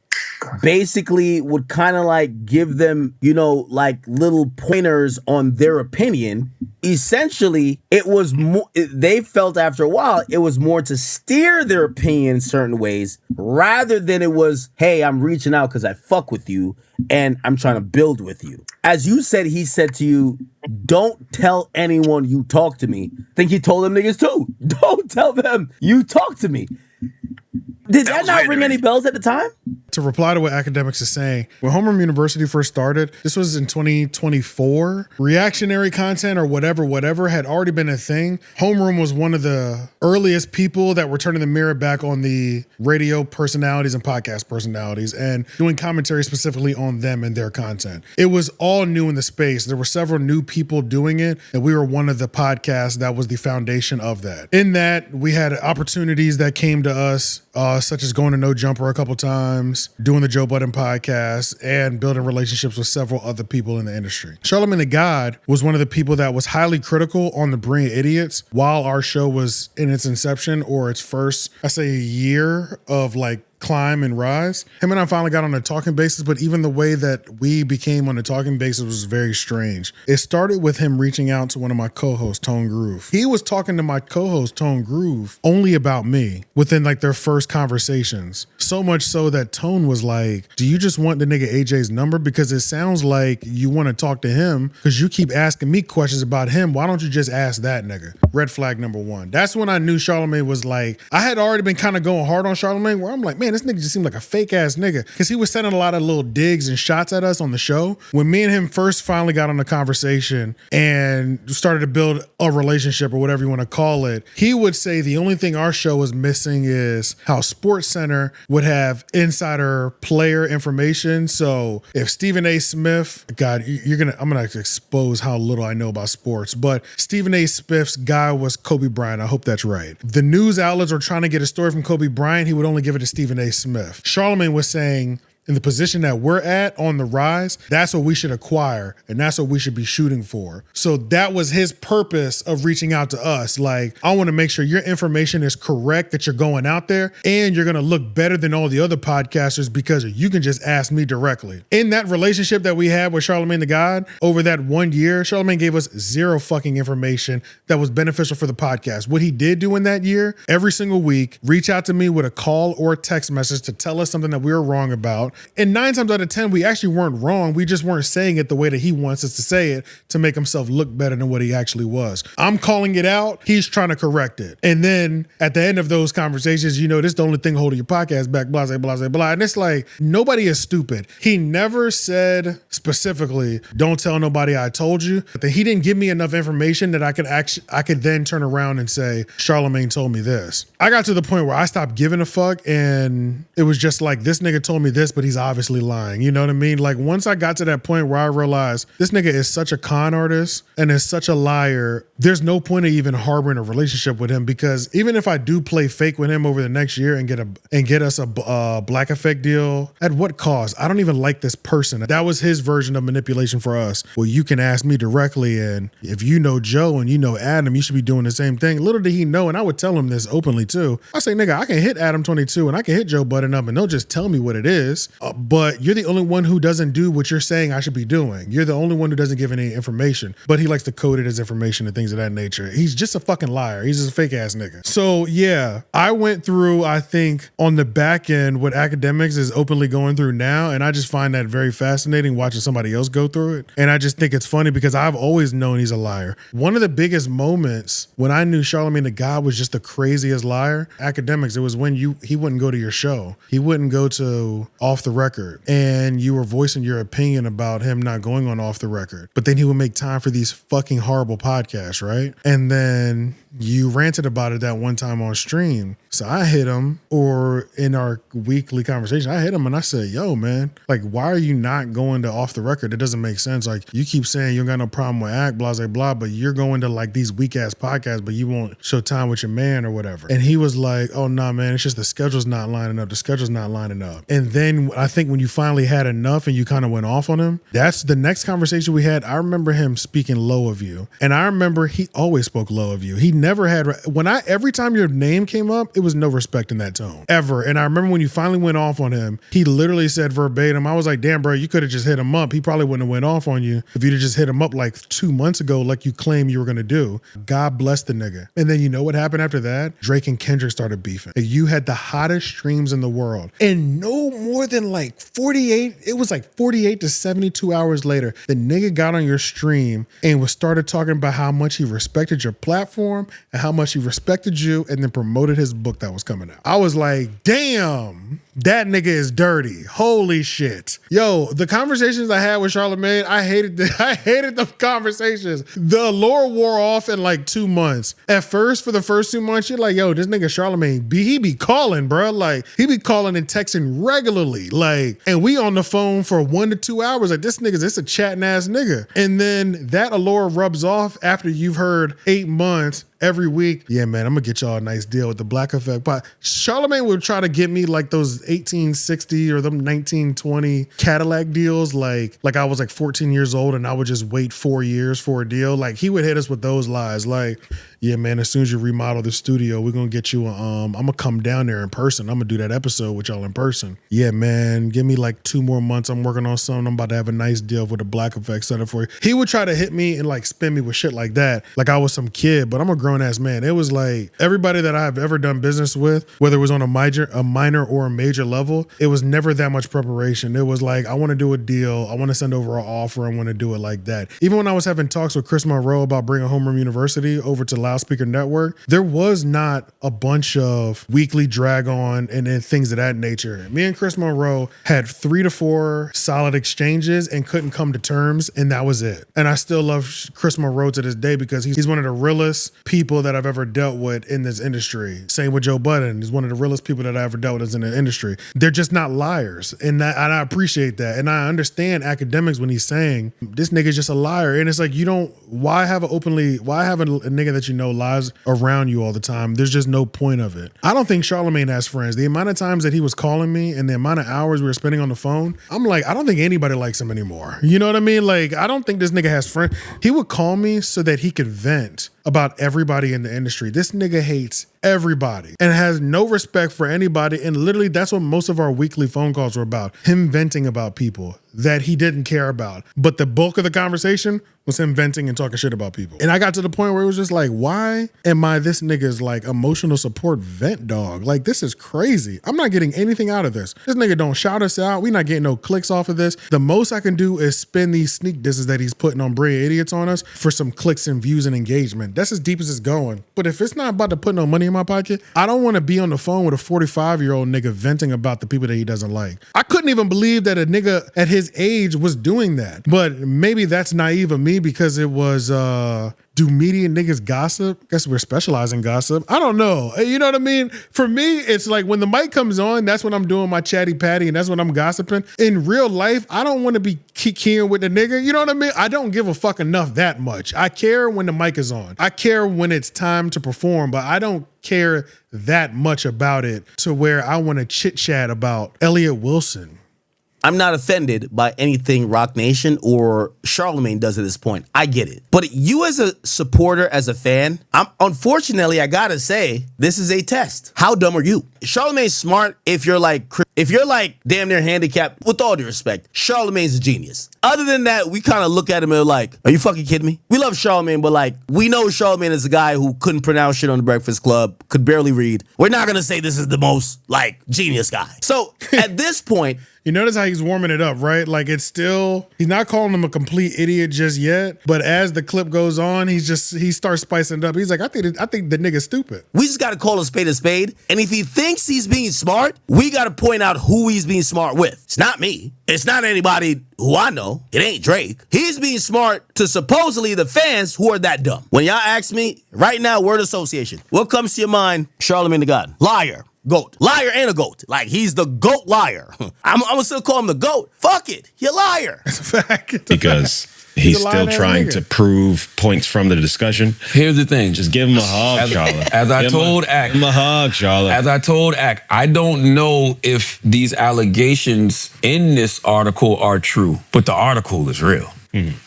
basically would kind of like give them, you know, like little pointers on their opinion. Essentially, it was more, they felt after a while, it was more to steer their opinion in certain ways rather than it was, hey, I'm reaching out because I fuck with you and I'm trying to build with you. As you said, he said to you, don't tell anyone you talk to me. I think he told them niggas too. Don't tell them you talk to me. Did that not ring any bells at the time? To reply to what Akademiks is saying, when Homeroom University first started, this was in 2024, reactionary content or whatever had already been a thing. Homeroom was one of the earliest people that were turning the mirror back on the radio personalities and podcast personalities and doing commentary specifically on them and their content. It was all new in the space. There were several new people doing it, and we were one of the podcasts that was the foundation of that. In that, we had opportunities that came to us, such as going to No Jumper a couple times, doing the Joe Budden podcast, and building relationships with several other people in the industry. Charlamagne the God was one of the people that was highly critical on the Brilliant Idiots while our show was in its inception or its first, I say, year of like climb and rise. Him and I finally got on a talking basis, but even the way that we became on a talking basis was very strange. It started with him reaching out to one of my co-hosts, Tone Groove. He was talking to my co-host, Tone Groove, only about me within like their first conversations. So much so that Tone was like, do you just want the nigga AJ's number? Because it sounds like you want to talk to him because you keep asking me questions about him. Why don't you just ask that nigga? Red flag number one. That's when I knew Charlamagne was like, I had already been kind of going hard on Charlamagne where I'm like, man, this nigga just seemed like a fake ass nigga because he was sending a lot of little digs and shots at us on the show. When me and him first finally got on the conversation and started to build a relationship or whatever you want to call it, he would say the only thing our show was missing is how SportsCenter would have insider player information. So if Stephen A. Smith, God, I'm gonna expose how little I know about sports, but Stephen A. Smith's guy was Kobe Bryant. I hope that's right. The news outlets are trying to get a story from Kobe Bryant. He would only give it to Stephen A. Smith. Charlamagne was saying, in the position that we're at on the rise, that's what we should acquire and that's what we should be shooting for. So that was his purpose of reaching out to us. Like, I want to make sure your information is correct, that you're going out there and you're going to look better than all the other podcasters because you can just ask me directly. In that relationship that we had with Charlamagne the God, over that 1 year, Charlamagne gave us zero fucking information that was beneficial for the podcast. What he did do in that year, every single week, reach out to me with a call or a text message to tell us something that we were wrong about. And 9 times out of 10, we actually weren't wrong. We just weren't saying it the way that he wants us to say it to make himself look better than what he actually was. I'm calling it out. He's trying to correct it. And then at the end of those conversations, this is the only thing holding your podcast back, blah, blah, blah, blah. And it's like, nobody is stupid. He never said specifically, don't tell nobody I told you. That he didn't give me enough information that I could then turn around and say, Charlamagne told me this. I got to the point where I stopped giving a fuck, and it was just like, this nigga told me this, but he's obviously lying. You know what I mean? Like, once I got to that point where I realized this nigga is such a con artist and is such a liar, there's no point of even harboring a relationship with him, because even if I do play fake with him over the next year and get us a Black Effect deal, at what cost? I don't even like this person. That was his version of manipulation for us. Well, you can ask me directly, and if you know Joe and you know Adam, you should be doing the same thing. Little did he know, and I would tell him this openly too. I say, nigga, I can hit Adam 22 and I can hit Joe Budden up, and they'll just tell me what it is. But you're the only one who doesn't do what you're saying I should be doing. You're the only one who doesn't give any information, but he likes to code it as information and things of that nature. He's just a fucking liar. He's just a fake ass nigga. So yeah, I went through, I think on the back end, what Akademiks is openly going through now. And I just find that very fascinating watching somebody else go through it. And I just think it's funny because I've always known he's a liar. One of the biggest moments when I knew Charlamagne the God was just the craziest liar, Akademiks, it was when he wouldn't go to your show. He wouldn't go to Off the Record. And you were voicing your opinion about him not going on Off the Record. But then he would make time for these fucking horrible podcasts, right? And then you ranted about it that one time on stream. So I hit him, or in our weekly conversation, I hit him and I said, yo, man, like, why are you not going to Off the Record? It doesn't make sense. Like, you keep saying you don't got no problem with act, blah, blah, blah, but you're going to like these weak ass podcasts, but you won't show time with your man or whatever. And he was like, oh, nah, man, it's just the schedule's not lining up. The schedule's not lining up. And then I think when you finally had enough and you kind of went off on him, that's the next conversation we had. I remember him speaking low of you. And I remember he always spoke low of you. He never had, every time your name came up, it was no respect in that tone, ever. And I remember when you finally went off on him, he literally said verbatim, I was like, damn, bro, you could have just hit him up. He probably wouldn't have went off on you if you'd have just hit him up like 2 months ago, like you claim you were going to do. God bless the nigga. And then you know what happened after that? Drake and Kendrick started beefing. And you had the hottest streams in the world. And no more than like 48 to 72 hours later, the nigga got on your stream and started talking about how much he respected your platform and how much he respected you, and then promoted his book that was coming out. I was like, damn, that nigga is dirty. Holy shit. Yo, the conversations I had with Charlamagne, I hated the conversations. The allure wore off in like 2 months. At first, for the first 2 months, you're like, yo, this nigga Charlamagne, he be calling, bro. Like, he be calling and texting regularly. Like, and we on the phone for 1 to 2 hours. Like, this nigga's a chatting ass nigga. And then that allure rubs off after you've heard 8 months every week. Yeah, man, I'm gonna get y'all a nice deal with the Black Effect. But Charlamagne would try to get me like those 1860 or them 1920 Cadillac deals. Like I was like 14 years old and I would just wait 4 years for a deal. Like, he would hit us with those lies. Like, yeah, man, as soon as you remodel the studio, we're gonna get you I'm gonna come down there in person. I'm gonna do that episode with y'all in person. Yeah, man, give me like 2 more months. I'm working on something. I'm about to have a nice deal with the Black Effect setup for you. He would try to hit me and like spin me with shit like that. Like I was some kid, but I'm a grown ass man. It was like everybody that I've ever done business with, whether it was on a minor or a major level, it was never that much preparation. It was like, I want to do a deal. I want to send over an offer. I want to do it like that. Even when I was having talks with Chris Monroe about bringing Homeroom University over to Loudspeaker Network, there was not a bunch of weekly drag on and then things of that nature. Me and Chris Monroe had 3 to 4 solid exchanges and couldn't come to terms, and that was it. And I still love Chris Monroe to this day because he's one of the realest people that I've ever dealt with in this industry. Same with Joe Budden. He's one of the realest people that I ever dealt with in the industry. They're just not liars. And I appreciate that. And I understand Akademiks when he's saying, this nigga's just a liar. And it's like, why have a nigga that you know lies around you all the time? There's just no point of it. I don't think Charlamagne has friends. The amount of times that he was calling me and the amount of hours we were spending on the phone, I'm like, I don't think anybody likes him anymore. You know what I mean? Like, I don't think this nigga has friends. He would call me so that he could vent about everybody in the industry. This nigga hates everybody and has no respect for anybody. And literally that's what most of our weekly phone calls were about. Him venting about people that he didn't care about. But the bulk of the conversation was him venting and talking shit about people. And I got to the point where it was just like, why am I this nigga's like emotional support vent dog? Like, this is crazy. I'm not getting anything out of this. This nigga don't shout us out. We not getting no clicks off of this. The most I can do is spin these sneak disses that he's putting on Brilliant Idiots on us for some clicks and views and engagement. That's as deep as it's going. But if it's not about to put no money in my pocket, I don't want to be on the phone with a 45-year-old nigga venting about the people that he doesn't like. I couldn't even believe that a nigga at his age was doing that. But maybe that's naive of me because it was, do media niggas gossip? Guess we're specialized in gossip. I don't know. You know what I mean? For me, it's like when the mic comes on, that's when I'm doing my chatty patty and that's when I'm gossiping. In real life, I don't want to be keying with the nigga. You know what I mean? I don't give a fuck enough that much. I care when the mic is on. I care when it's time to perform, but I don't care that much about it to where I want to chit chat about Elliott Wilson. I'm not offended by anything Rock Nation or Charlamagne does at this point. I get it. But you as a supporter, as a fan, unfortunately, I gotta say, this is a test. How dumb are you? Charlamagne's smart if you're like damn near handicapped, with all due respect. Charlamagne's a genius. Other than that, we kind of look at him and like, are you fucking kidding me? We love Charlamagne, but like, we know Charlamagne is a guy who couldn't pronounce shit on the Breakfast Club, could barely read. We're not gonna say this is the most like genius guy. So at this point, you notice how he's warming it up, right? Like it's still, he's not calling him a complete idiot just yet, but as the clip goes on, he starts spicing it up. He's like, I think the nigga's stupid. We just gotta call a spade, and if he thinks he's being smart, we gotta point out who he's being smart with. It's not me. It's not anybody who I know. It ain't Drake. He's being smart to supposedly the fans who are that dumb. When y'all ask me, right now, word association, what comes to your mind? Charlamagne the God. Liar. Goat. Liar and a goat. Like, he's the goat liar. I'm gonna still call him the goat. Fuck it. You're a liar. That's a fact. Because he's still trying to prove points from the discussion. Here's the thing. Just give him a hug, Charlotte. As I told Ak. Give him a hug, Charlotte. As I told Ak, I don't know if these allegations in this article are true, but the article is real.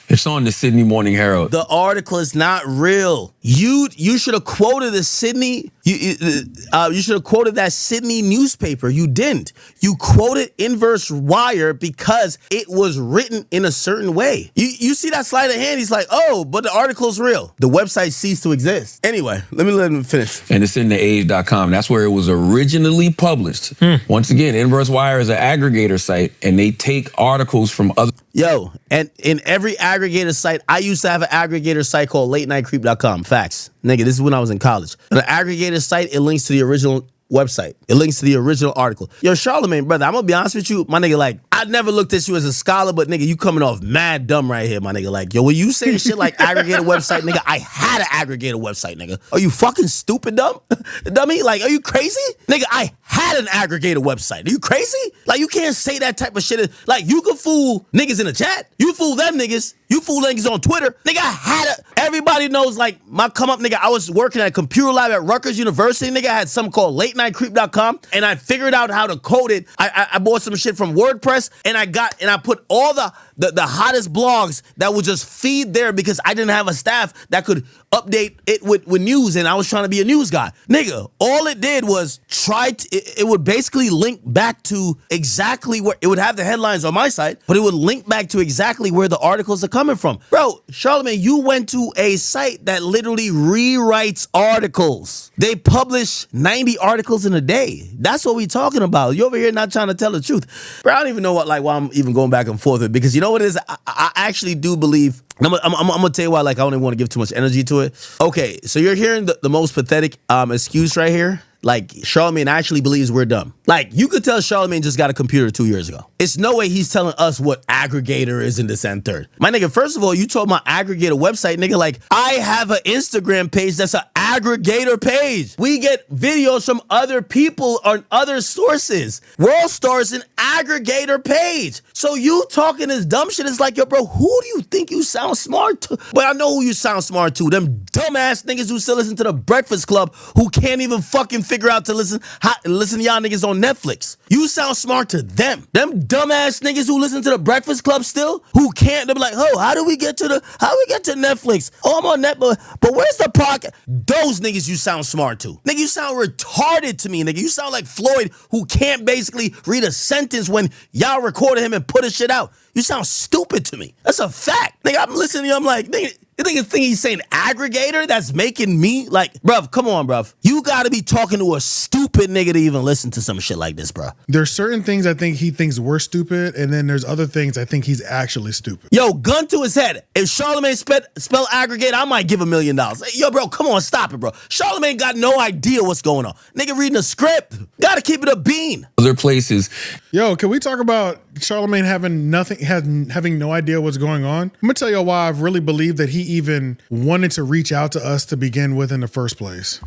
It's on the Sydney Morning Herald. The article is not real. You should have quoted the Sydney. You should have quoted that Sydney newspaper. You didn't. You quoted Inverse Wire because it was written in a certain way. You see that sleight of hand? He's like, oh, but the article's real. The website ceased to exist. Anyway, let him finish. And it's in the age.com. That's where it was originally published. Once again, Inverse Wire is an aggregator site, and they take articles from other. Yo, and in every aggregator site, I used to have an aggregator site called latenightcreep.com. Facts. Nigga, this is when I was in college. On the aggregator site, it links to the original website. It links to the original article. Yo, Charlamagne, brother, I'm gonna be honest with you, my nigga, like, I never looked at you as a scholar, but nigga, you coming off mad dumb right here, my nigga. Like, yo, when you say shit like aggregator website, nigga, I had an aggregator website, nigga. Are you fucking stupid, dummy? Like, are you crazy? Nigga, I had an aggregator website. Are you crazy? Like, you can't say that type of shit. Like, you can fool niggas in the chat. You fool them niggas. You fool niggas on Twitter. Nigga, I had everybody knows, like, my come up, nigga, I was working at a computer lab at Rutgers University. Nigga, I had something called latenightcreep.com, and I figured out how to code it. I bought some shit from WordPress, and I put all the hottest blogs that would just feed there because I didn't have a staff that could update it with news, and I was trying to be a news guy. Nigga, all it did was it would basically link back to exactly where, it would have the headlines on my site, but it would link back to exactly where the articles are coming from. Bro, Charlamagne, you went to a site that literally rewrites articles. They publish 90 articles in a day. That's what we talking about. You over here not trying to tell the truth. Bro, I don't even know why I'm even going back and forth with it, because you know what it is? I actually do believe, I'm gonna tell you why, like, I don't even want to give too much energy to it. Okay, so you're hearing the most pathetic excuse right here. Like, Charlamagne actually believes we're dumb. Like, you could tell Charlamagne just got a computer 2 years ago. It's no way he's telling us what aggregator is in this and third. My nigga, first of all, you told my aggregator website, nigga, like, I have an Instagram page that's an aggregator page. We get videos from other people on other sources. World Star's an aggregator page. So you talking this dumb shit is like, yo, bro, who do you think you sound smart to? But I know who you sound smart to. Them dumbass niggas who still listen to the Breakfast Club, who can't even fucking figure out to listen to y'all niggas on Netflix. You sound smart to them. Them dumbass niggas who listen to the Breakfast Club still, who can't, they're like, oh, how do we get to Netflix? Oh, I'm on Netflix, but where's the podcast? Those niggas you sound smart to. Nigga, you sound retarded to me, nigga. You sound like Floyd, who can't basically read a sentence when y'all recorded him and put his shit out. You sound stupid to me. That's a fact. Nigga, I'm listening to you, I'm like, nigga, you think he's saying aggregator that's making me like, bruv, come on, bruv. You gotta be talking to a stupid nigga to even listen to some shit like this, bruh. There's certain things I think he thinks we're stupid, and then there's other things I think he's actually stupid. Yo, gun to his head. If Charlamagne spell aggregate, I might give $1 million. Yo, bro, come on, stop it, bro. Charlamagne got no idea what's going on. Nigga reading a script. Gotta keep it a bean. Other places. Yo, can we talk about Charlamagne having no idea what's going on? I'm gonna tell you why I've really believed that he even wanted to reach out to us to begin with in the first place.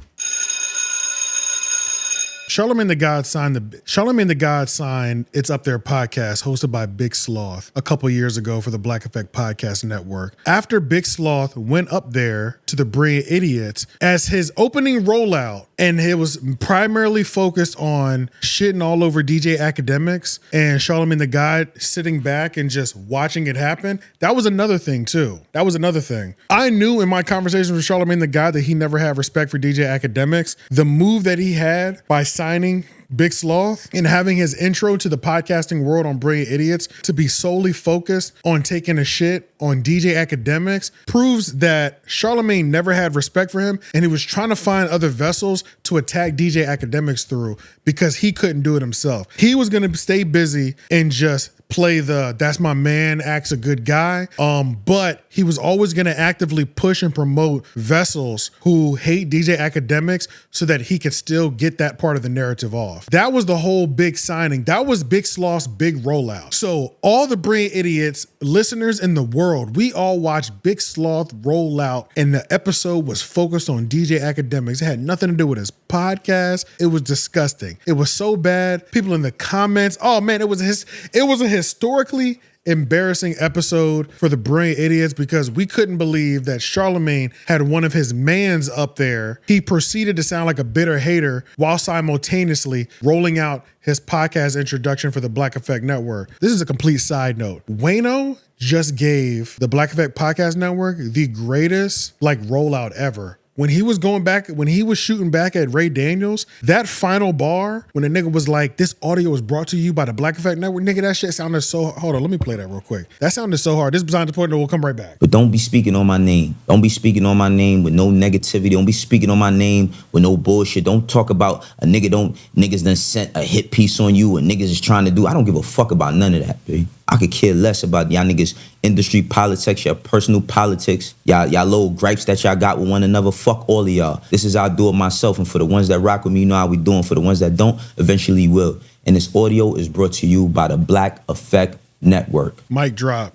Charlamagne the God signed It's Up There podcast hosted by Big Sloth a couple years ago for the Black Effect Podcast Network. After Big Sloth went up there to the Brilliant Idiots as his opening rollout, and it was primarily focused on shitting all over DJ Akademiks and Charlamagne the God sitting back and just watching it happen. That was another thing too. I knew in my conversations with Charlamagne the God that he never had respect for DJ Akademiks. The move that he had by signing Big Sloth and having his intro to the podcasting world on Brilliant Idiots to be solely focused on taking a shit on DJ Akademiks proves that Charlamagne never had respect for him, and he was trying to find other vessels to attack DJ Akademiks through because he couldn't do it himself. He was going to stay busy and just play the that's my man, acts a good guy. But he was always going to actively push and promote vessels who hate DJ Akademiks so that he could still get that part of the narrative off. That was the whole big signing. That was Big Sloth's big rollout. So all the Brilliant Idiots listeners in the world, we all watched Big Sloth roll out, and the episode was focused on DJ Akademiks. It had nothing to do with his podcast. It was disgusting. It was so bad. People in the comments, oh man, it was a historically embarrassing episode for the Brilliant Idiots because we couldn't believe that Charlamagne had one of his mans up there. He proceeded to sound like a bitter hater while simultaneously rolling out his podcast introduction for the Black Effect Network. This is a complete side note. Wayno just gave the Black Effect Podcast Network the greatest rollout ever. When he was shooting back at Ray Daniels, that final bar, when the nigga was like, this audio was brought to you by the Black Effect Network, nigga, that shit sounded so, hold on, let me play that real quick. That sounded so hard. This is beside the point, we'll come right back. But don't be speaking on my name. Don't be speaking on my name with no negativity. Don't be speaking on my name with no bullshit. Don't talk about niggas done sent a hit piece on you and niggas is trying to do. I don't give a fuck about none of that, dude. I could care less about y'all niggas industry politics, your personal politics, y'all little gripes that y'all got with one another. Fuck all of y'all. This is how I do it myself. And for the ones that rock with me, you know how we doing. For the ones that don't, eventually will. And this audio is brought to you by the Black Effect Network. Mic drop.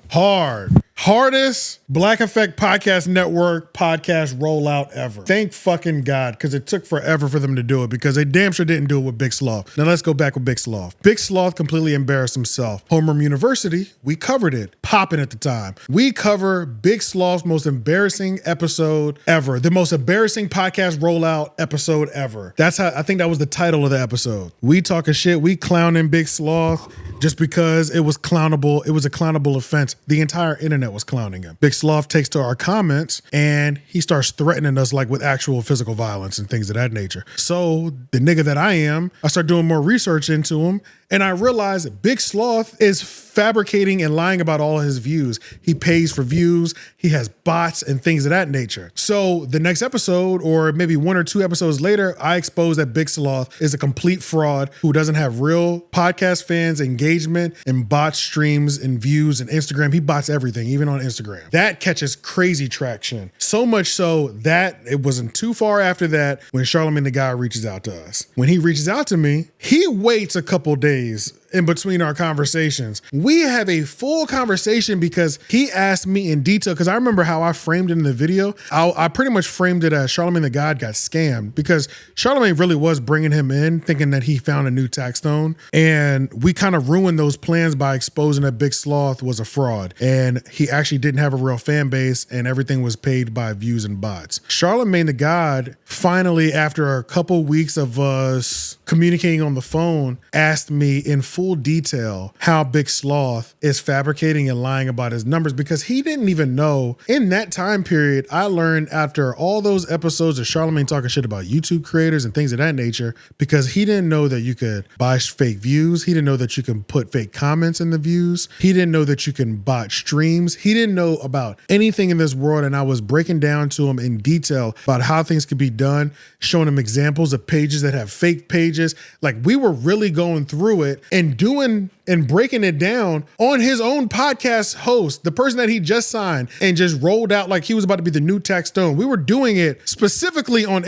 Hardest Black Effect Podcast Network podcast rollout ever. Thank fucking God, because it took forever for them to do it because they damn sure didn't do it with Big Sloth. Now let's go back with Big Sloth. Big Sloth completely embarrassed himself. Homeroom University, we covered it. Popping at the time. We cover Big Sloth's most embarrassing episode ever. The most embarrassing podcast rollout episode ever. I think that was the title of the episode. We talking shit, we clowning Big Sloth just because it was clownable. It was a clownable offense. The entire internet was clowning him. Big Sloth takes to our comments and he starts threatening us with actual physical violence and things of that nature. So the nigga that I am, I start doing more research into him and I realized Big Sloth is fabricating and lying about all of his views. He pays for views. He has bots and things of that nature. So the next episode, or maybe 1 or 2 episodes later, I expose that Big Sloth is a complete fraud who doesn't have real podcast fans, engagement, and bot streams and views and Instagram. He bots everything, even on Instagram. That catches crazy traction. So much so that it wasn't too far after that when Charlamagne the God reaches out to us. When he reaches out to me, he waits a couple days in between our conversations. We have a full conversation because he asked me in detail, because I remember how I framed it in the video. I pretty much framed it as Charlamagne the God got scammed because Charlamagne really was bringing him in thinking that he found a new tax stone. And we kind of ruined those plans by exposing that Big Sloth was a fraud. And he actually didn't have a real fan base and everything was paid by views and bots. Charlamagne the God finally, after a couple weeks of us communicating on the phone, asked me in full full detail how Big Sloth is fabricating and lying about his numbers, because he didn't even know in that time period. I learned after all those episodes of Charlamagne talking shit about YouTube creators and things of that nature, because he didn't know that you could buy fake views. He didn't know that you can put fake comments in the views. He didn't know that you can bot streams. He didn't know about anything in this world. And I was breaking down to him in detail about how things could be done, showing him examples of pages that have fake pages. Like, we were really going through it and doing and breaking it down on his own podcast host, the person that he just signed and just rolled out like he was about to be the new Tax Stone. We were doing it specifically on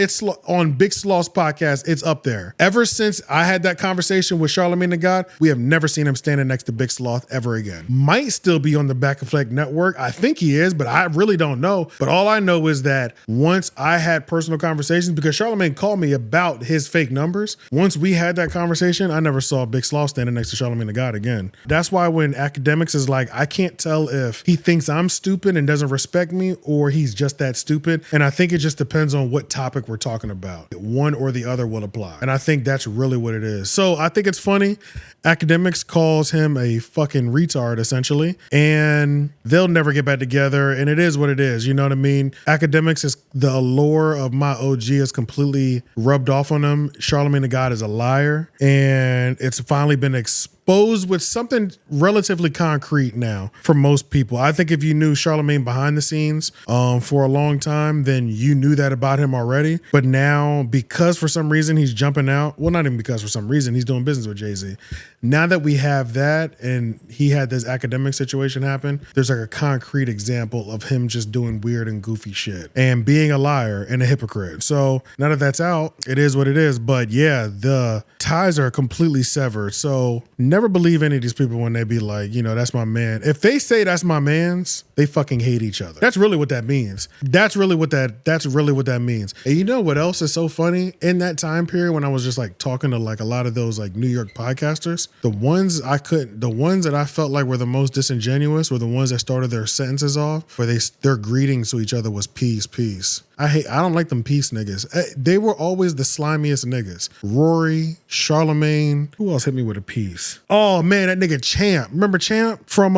Big Sloth's podcast. It's up there. Ever since I had that conversation with Charlamagne the God, we have never seen him standing next to Big Sloth ever again. Might still be on the Back Effect Network. I think he is, but I really don't know. But all I know is that once I had personal conversations, because Charlamagne called me about his fake numbers, once we had that conversation, I never saw Big Sloth standing next to Charlamagne the God again. That's why when Akademiks is like, I can't tell if he thinks I'm stupid and doesn't respect me, or he's just that stupid. And I think it just depends on what topic we're talking about. One or the other will apply. And I think that's really what it is. So I think it's funny. Akademiks calls him a fucking retard, essentially, and they'll never get back together. And it is what it is. You know what I mean? Akademiks is the allure of my OG is completely rubbed off on him. Charlamagne the God is a liar, and it's finally been exposed with something relatively concrete now for most people. I think if you knew Charlamagne behind the scenes for a long time, then you knew that about him already. But now, because for some reason he's jumping out, well, not even because for some reason, he's doing business with Jay-Z. Now that we have that and he had this academic situation happen, there's like a concrete example of him just doing weird and goofy shit and being a liar and a hypocrite. So now that that's out, it is what it is. But yeah, the ties are completely severed. So never believe any of these people when they be like, you know, that's my man. If they say that's my man's, they fucking hate each other. That's really what that means. That's really what that means. And you know what else is so funny? In that time period when I was just like talking to like a lot of those like New York podcasters, the ones that I felt like were the most disingenuous were the ones that started their sentences off where their greetings to each other was peace, peace. I don't like them peace niggas. They were always the slimiest niggas. Rory, Charlamagne, who else hit me with a piece? Oh man, that nigga Champ. Remember Champ from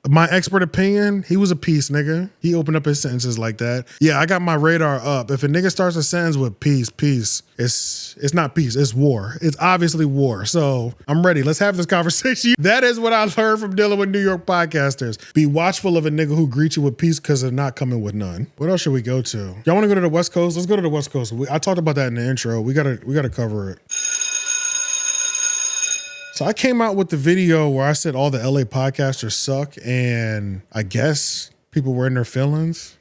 My Expert Opinion? He was a peace nigga. He opened up his sentences like that. Yeah, I got my radar up. If a nigga starts a sentence with peace, peace, it's not peace, it's war. It's obviously war. So I'm ready. Let's have this conversation. That is what I learned from dealing with New York podcasters. Be watchful of a nigga who greets you with peace because they're not coming with none. What else should we go to? Y'all want to go to the West Coast? Let's go to the West Coast. I talked about that in the intro. We gotta cover it. So I came out with the video where I said all the LA podcasters suck, and I guess people were in their feelings.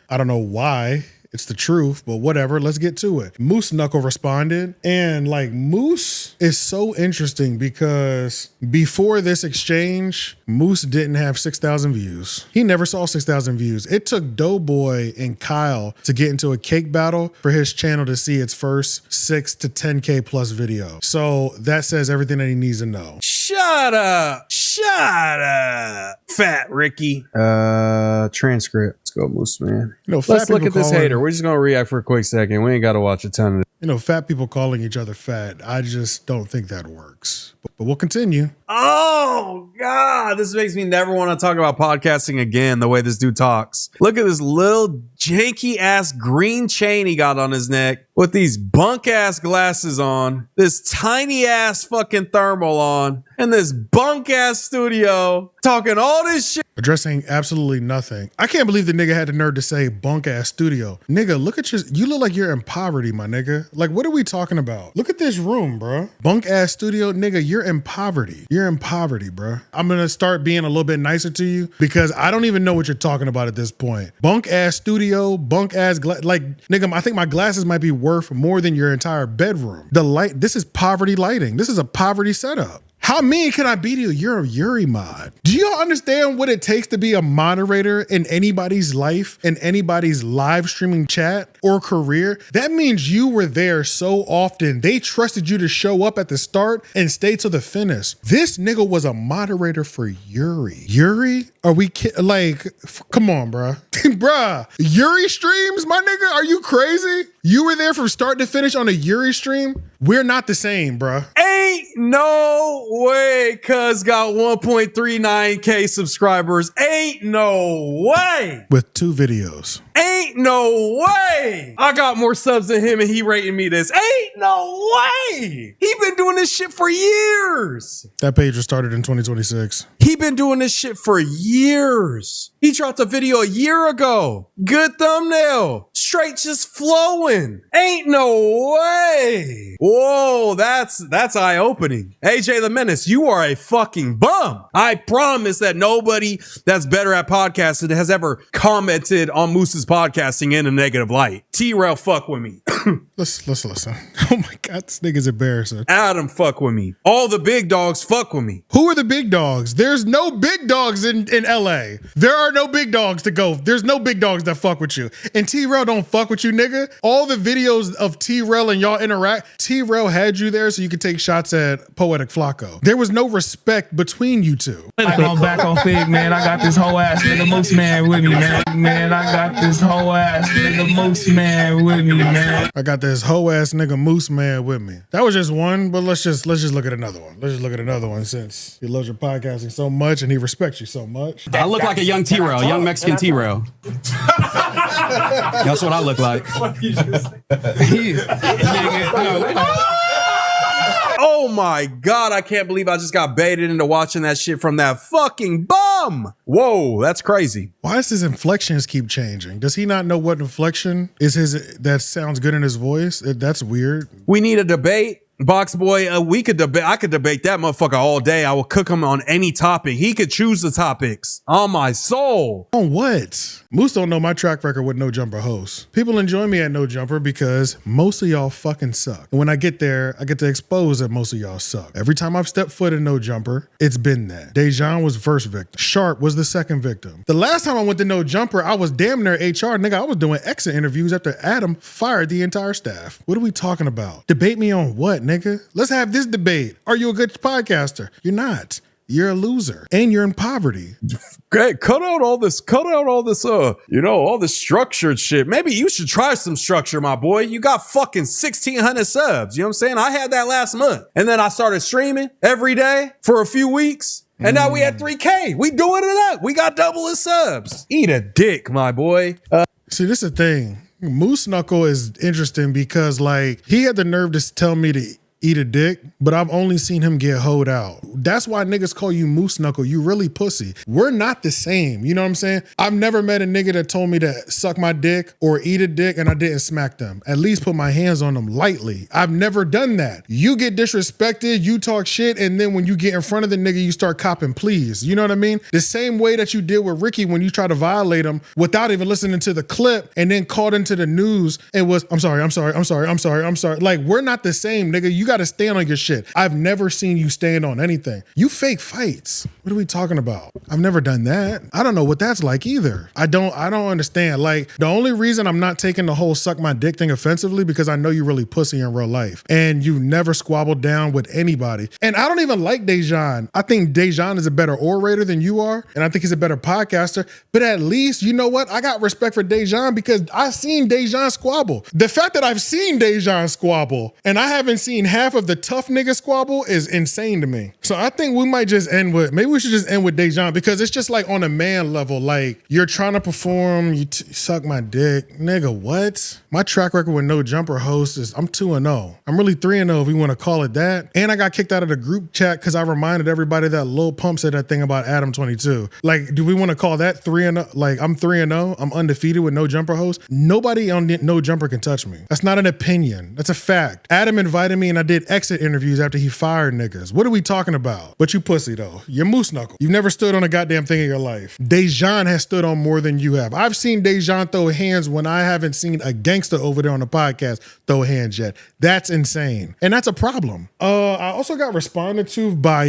I don't know why. It's the truth, but whatever. Let's get to it. Moose Knuckle responded, and like Moose is so interesting because before this exchange, Moose didn't have 6,000 views. He never saw 6,000 views. It took Doughboy and Kyle to get into a cake battle for his channel to see its first 6 to 10K plus video. So that says everything that he needs to know. Shut up, Fat Ricky. Transcript. Let's go, Moose, man. You know, let's look at this hater. We're just gonna react for a quick second. We ain't gotta watch a ton of it. You know, fat people calling each other fat. I just don't think that works. But we'll continue. Oh God, this makes me never want to talk about podcasting again. The way this dude talks. Look at this little janky ass green chain he got on his neck with these bunk ass glasses on, this tiny ass fucking thermal on, and this bunk ass studio talking all this shit. Addressing absolutely nothing. I can't believe the nigga had the nerve to say bunk ass studio. Nigga, look at you look like you're in poverty, my nigga. Like, what are we talking about? Look at this room, bro. Bunk ass studio, nigga, you're in poverty. You're in poverty, bro. I'm gonna start being a little bit nicer to you because I don't even know what you're talking about at this point. Bunk ass studio, bunk ass, like, nigga, I think my glasses might be worth more than your entire bedroom. The light, this is poverty lighting. This is a poverty setup. How mean can I be to you? You're a Yuri mod. Do y'all understand what it takes to be a moderator in anybody's life, in anybody's live streaming chat or career? That means you were there so often. They trusted you to show up at the start and stay to the finish. This nigga was a moderator for Yuri. Yuri? Are we like, come on, bruh. Bruh, Yuri streams, my nigga? Are you crazy? You were there from start to finish on a Yuri stream? We're not the same, bruh. Ain't no way Big Cuz got 1.39K subscribers. Ain't no way. With 2 videos. Ain't no way. I got more subs than him and he rating me this. Ain't no way. He been doing this shit for years. That page was started in 2026. He been doing this shit for years. He dropped a video a year ago. Good thumbnail. Straight just flowing. Ain't no way. Whoa, that's eye-opening. AJ the Menace, you are a fucking bum. I promise that nobody that's better at podcasting has ever commented on Moose's podcasting in a negative light. T-Rail fuck with me. Let's listen. Oh my God, this nigga's embarrassing. Adam fuck with me. All the big dogs fuck with me. Who are the big dogs? There's no big dogs in LA. There are no big dogs to go. There's no big dogs that fuck with you. And T-Rail don't fuck with you, nigga. All the videos of T-Rail and y'all interact, T-Rail had you there so you could take shots at Poetic Flacco. There was no respect between you two. I'm back on Fig, man. I got this whole ass nigga Moose Man with me, man. Man, I got this whole ass nigga Moose Man with me, man. I got this hoe ass nigga Moose Man with me. That was just one, but let's just look at another one. Let's just look at another one since he loves your podcasting so much and he respects you so much. I look like a young T-Rail, young Mexican T-Rail. That's what I look like. Oh my God, I can't believe I just got baited into watching that shit from that fucking bum. Whoa, that's crazy. Why does his inflections keep changing? Does he not know what inflection is his that sounds good in his voice? That's weird. We need a debate. Box Boy, we could debate. I could debate that motherfucker all day. I will cook him on any topic. He could choose the topics. On my soul. On what? Moose don't know my track record with No Jumper hosts. People enjoy me at No Jumper because most of y'all fucking suck. And when I get there, I get to expose that most of y'all suck. Every time I've stepped foot in No Jumper, it's been that. Dejan was the first victim. Sharp was the second victim. The last time I went to No Jumper, I was damn near HR. Nigga, I was doing exit interviews after Adam fired the entire staff. What are we talking about? Debate me on what, nigga? Let's have this debate. Are you a good podcaster? You're not. You're a loser. And you're in poverty. Hey, cut out all this, all this structured shit. Maybe you should try some structure, my boy. You got fucking 1,600 subs. You know what I'm saying? I had that last month. And then I started streaming every day for a few weeks. And now we at 3K. We doing it up. We got double his subs. Eat a dick, my boy. See, this is the thing. Moose Knuckle is interesting because, like, he had the nerve to tell me to eat a dick, but I've only seen him get hoed out. That's why niggas call you Moose Knuckle. You really pussy. We're not the same. You know what I'm saying? I've never met a nigga that told me to suck my dick or eat a dick and I didn't smack them. At least put my hands on them lightly. I've never done that. You get disrespected, you talk shit, and then when you get in front of the nigga, you start copping please. You know what I mean? The same way that you did with Ricky when you try to violate him without even listening to the clip and then called into the news and was, I'm sorry. Like, we're not the same, nigga. You got to stand on your shit. I've never seen you stand on anything. You fake fights. What are we talking about? I've never done that. I don't know what that's like either. I don't understand. Like, the only reason I'm not taking the whole suck my dick thing offensively because I know you really pussy in real life and you've never squabbled down with anybody. And I don't even like Dejan. I think Dejan is a better orator than you are, and I think he's a better podcaster. But at least, you know what? I got respect for Dejan because I've seen Dejan squabble. The fact that I've seen Dejan squabble and I haven't seen half of the tough nigga squabble is insane to me. So I think we might just end with, maybe we should just end with Dejan because it's just like on a man level, like you're trying to perform, you suck my dick. Nigga, what? My track record with No Jumper host is I'm 2-0. I'm really 3-0 if we want to call it that. And I got kicked out of the group chat because I reminded everybody that Lil Pump said that thing about Adam 22. Like, do we want to call that 3-0? Like, I'm 3-0. I'm undefeated with No Jumper host. Nobody on No Jumper can touch me. That's not an opinion. That's a fact. Adam invited me and I did exit interviews after he fired niggas. What are we talking about? But you pussy though. You're Moose Knuckle. You've never stood on a goddamn thing in your life. Dejan has stood on more than you have. I've seen Dejan throw hands when I haven't seen a gangster over there on the podcast throw hands yet. That's insane. And that's a problem. I also got responded to by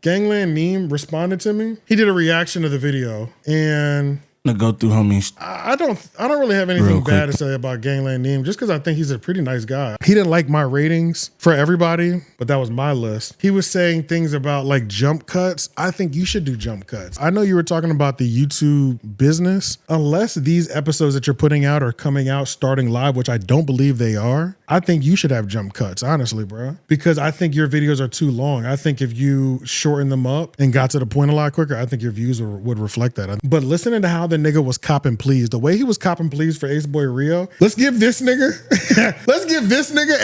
Gangland Meme responded to me. He did a reaction to the video and to go through homies. I don't really have anything bad to say about Gangland Neem, just because I think he's a pretty nice guy. He didn't like my ratings for everybody, but that was my list. He was saying things about like jump cuts. I think you should do jump cuts. I know you were talking about the YouTube business. Unless these episodes that you're putting out are coming out starting live, which I don't believe they are, I think you should have jump cuts, honestly, bro. Because I think your videos are too long. I think if you shorten them up and got to the point a lot quicker, I think your views would reflect that. But listening to how the nigga was copping pleased, the way he was copping pleased for Ace Boy Rio, let's give this nigga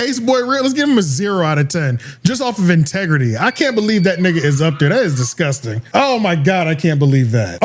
Ace Boy Rio, let's give him a 0 out of 10 just off of integrity. I can't believe that nigga is up there. That is disgusting. Oh my God, I can't believe that.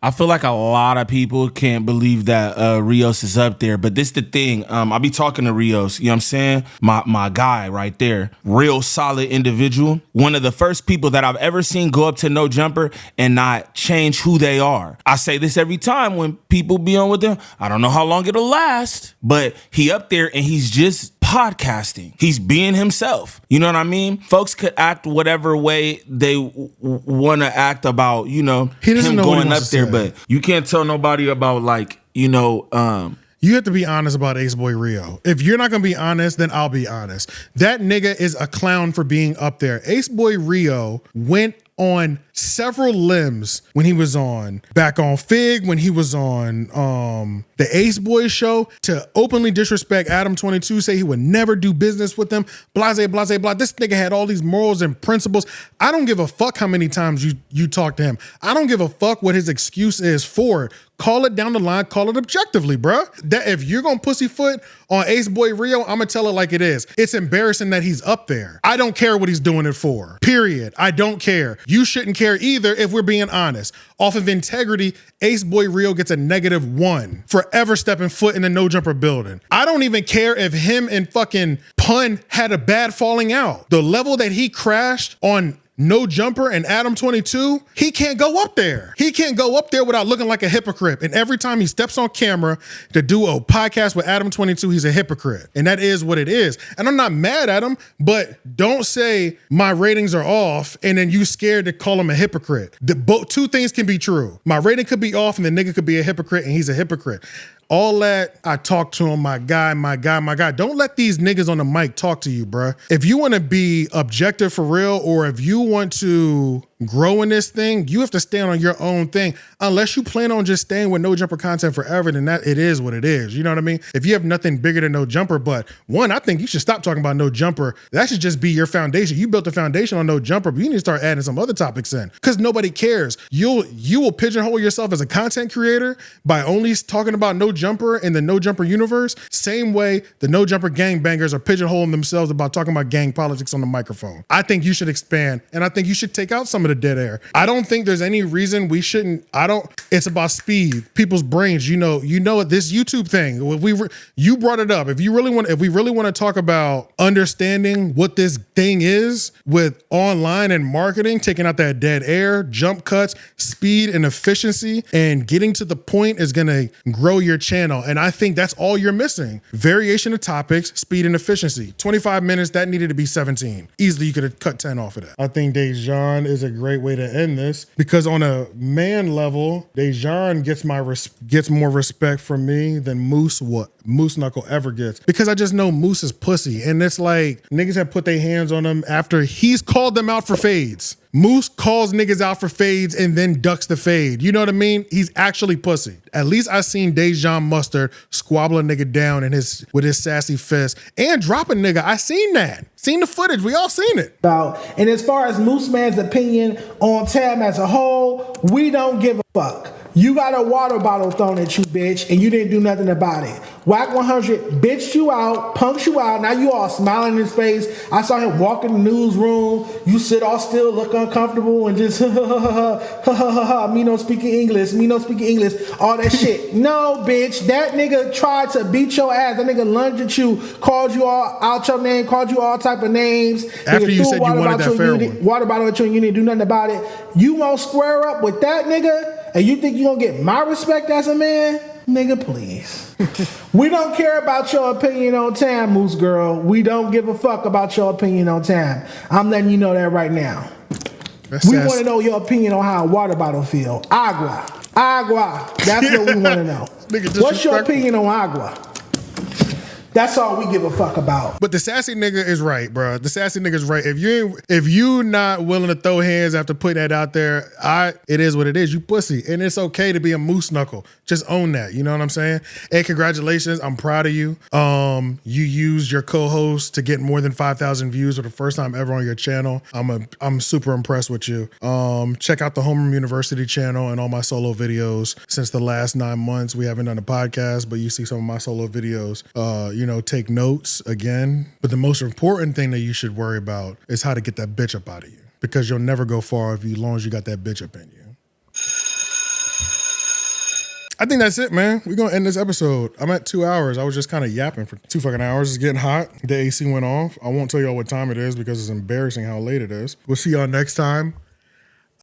I feel like a lot of people can't believe that Rios is up there, but this the thing. I be talking to Rios, you know what I'm saying? My guy right there, real solid individual. One of the first people that I've ever seen go up to No Jumper and not change who they are. I say this every time when people be on with them. I don't know how long it'll last, but he up there and he's just podcasting. He's being himself. You know what I mean? Folks could act whatever way they want to act about, you know, him going up there, but you can't tell nobody about like, you know, you have to be honest about Ace Boy Rio. If you're not going to be honest, then I'll be honest. That nigga is a clown for being up there. Ace Boy Rio went on several limbs when he was back on Fig, when he was on the Ace Boy show, to openly disrespect Adam 22, say he would never do business with them, blase, blase, blah. This nigga had all these morals and principles. I don't give a fuck how many times you talk to him. I don't give a fuck what his excuse is for it. Call it down the line, call it objectively, bruh. That if you're gonna pussyfoot on Ace Boy Rio, I'm gonna tell it like it is. It's embarrassing that he's up there. I don't care what he's doing it for. Period. I don't care. You shouldn't care either if we're being honest. Off of integrity, Ace Boy Rio gets a -1 for ever stepping foot in the No Jumper building. I don't even care if him and fucking Pun had a bad falling out. The level that he crashed on No Jumper and Adam 22, he can't go up there. He can't go up there without looking like a hypocrite. And every time he steps on camera to do a podcast with Adam 22, he's a hypocrite. And that is what it is. And I'm not mad at him, but don't say my ratings are off and then you scared to call him a hypocrite. Two things can be true. My rating could be off and the nigga could be a hypocrite and he's a hypocrite. All that, I talk to him, my guy. Don't let these niggas on the mic talk to you, bruh. If you want to be objective for real, or if you want to grow in this thing, you have to stand on your own thing. Unless you plan on just staying with No Jumper content forever, then that it is what it is. You know what I mean? If you have nothing bigger than No Jumper, but one, I think you should stop talking about No Jumper. That should just be your foundation. You built the foundation on No Jumper, but you need to start adding some other topics in, because nobody cares. You will pigeonhole yourself as a content creator by only talking about No Jumper in the No Jumper universe. Same way the No Jumper gangbangers are pigeonholing themselves about talking about gang politics on the microphone. I think you should expand, and I think you should take out some of the dead air. I don't think there's any reason we shouldn't. It's about speed, people's brains. You know this YouTube thing. You brought it up. If we really want to talk about understanding what this thing is with online and marketing, taking out that dead air, jump cuts, speed and efficiency, and getting to the point is gonna grow your channel. And I think that's all you're missing. Variation of topics, speed and efficiency. 25 minutes, that needed to be 17. Easily you could have cut 10 off of that. I think Dejan is a great way to end this, because on a man level, Dejan gets more respect from me than Moose Knuckle ever gets, because I just know Moose is pussy. And it's like niggas have put their hands on him after he's called them out for fades. Moose calls niggas out for fades and then ducks the fade. You know what I mean? He's actually pussy. At least I seen Dejan Mustard squabble a nigga down with his sassy fist and drop a nigga. I seen that. Seen the footage. We all seen it. And as far as Moose Man's opinion on Tam as a whole, we don't give a fuck. You got a water bottle thrown at you, bitch, and you didn't do nothing about it. Whack 100 bitched you out, punked you out. Now you all smiling in his face. I saw him walk in the newsroom. You sit all still, look uncomfortable, and just me no speaking English, all that shit. No, bitch, that nigga tried to beat your ass. That nigga lunged at you, called you all out your name, called you all type of names. After you said you wanted that fair one. Water bottle at you and you didn't do nothing about it. You won't square up with that nigga? And you think you gonna get my respect as a man? Nigga, please. We don't care about your opinion on Tam, Moose Girl. We don't give a fuck about your opinion on Tam. I'm letting you know that right now. We want to know your opinion on how a water bottle feel. Agua. Agua. That's what we want to know. What's your opinion on Agua? That's all we give a fuck about. But the sassy nigga is right, bro. The sassy nigga is right. If you not willing to throw hands after putting that out there, it is what it is. You pussy, and it's okay to be a moose knuckle. Just own that. You know what I'm saying? Hey, congratulations. I'm proud of you. You used your co-host to get more than 5,000 views for the first time ever on your channel. I'm super impressed with you. Check out the Homeroom University channel and all my solo videos. Since the last 9 months, we haven't done a podcast, but you see some of my solo videos. Take notes again. But the most important thing that you should worry about is how to get that bitch up out of you, because you'll never go far as long as you got that bitch up in you. I think that's it, man. We're going to end this episode. I'm at 2 hours. I was just kind of yapping for 2 fucking hours. It's getting hot. The AC went off. I won't tell y'all what time it is because it's embarrassing how late it is. We'll see y'all next time.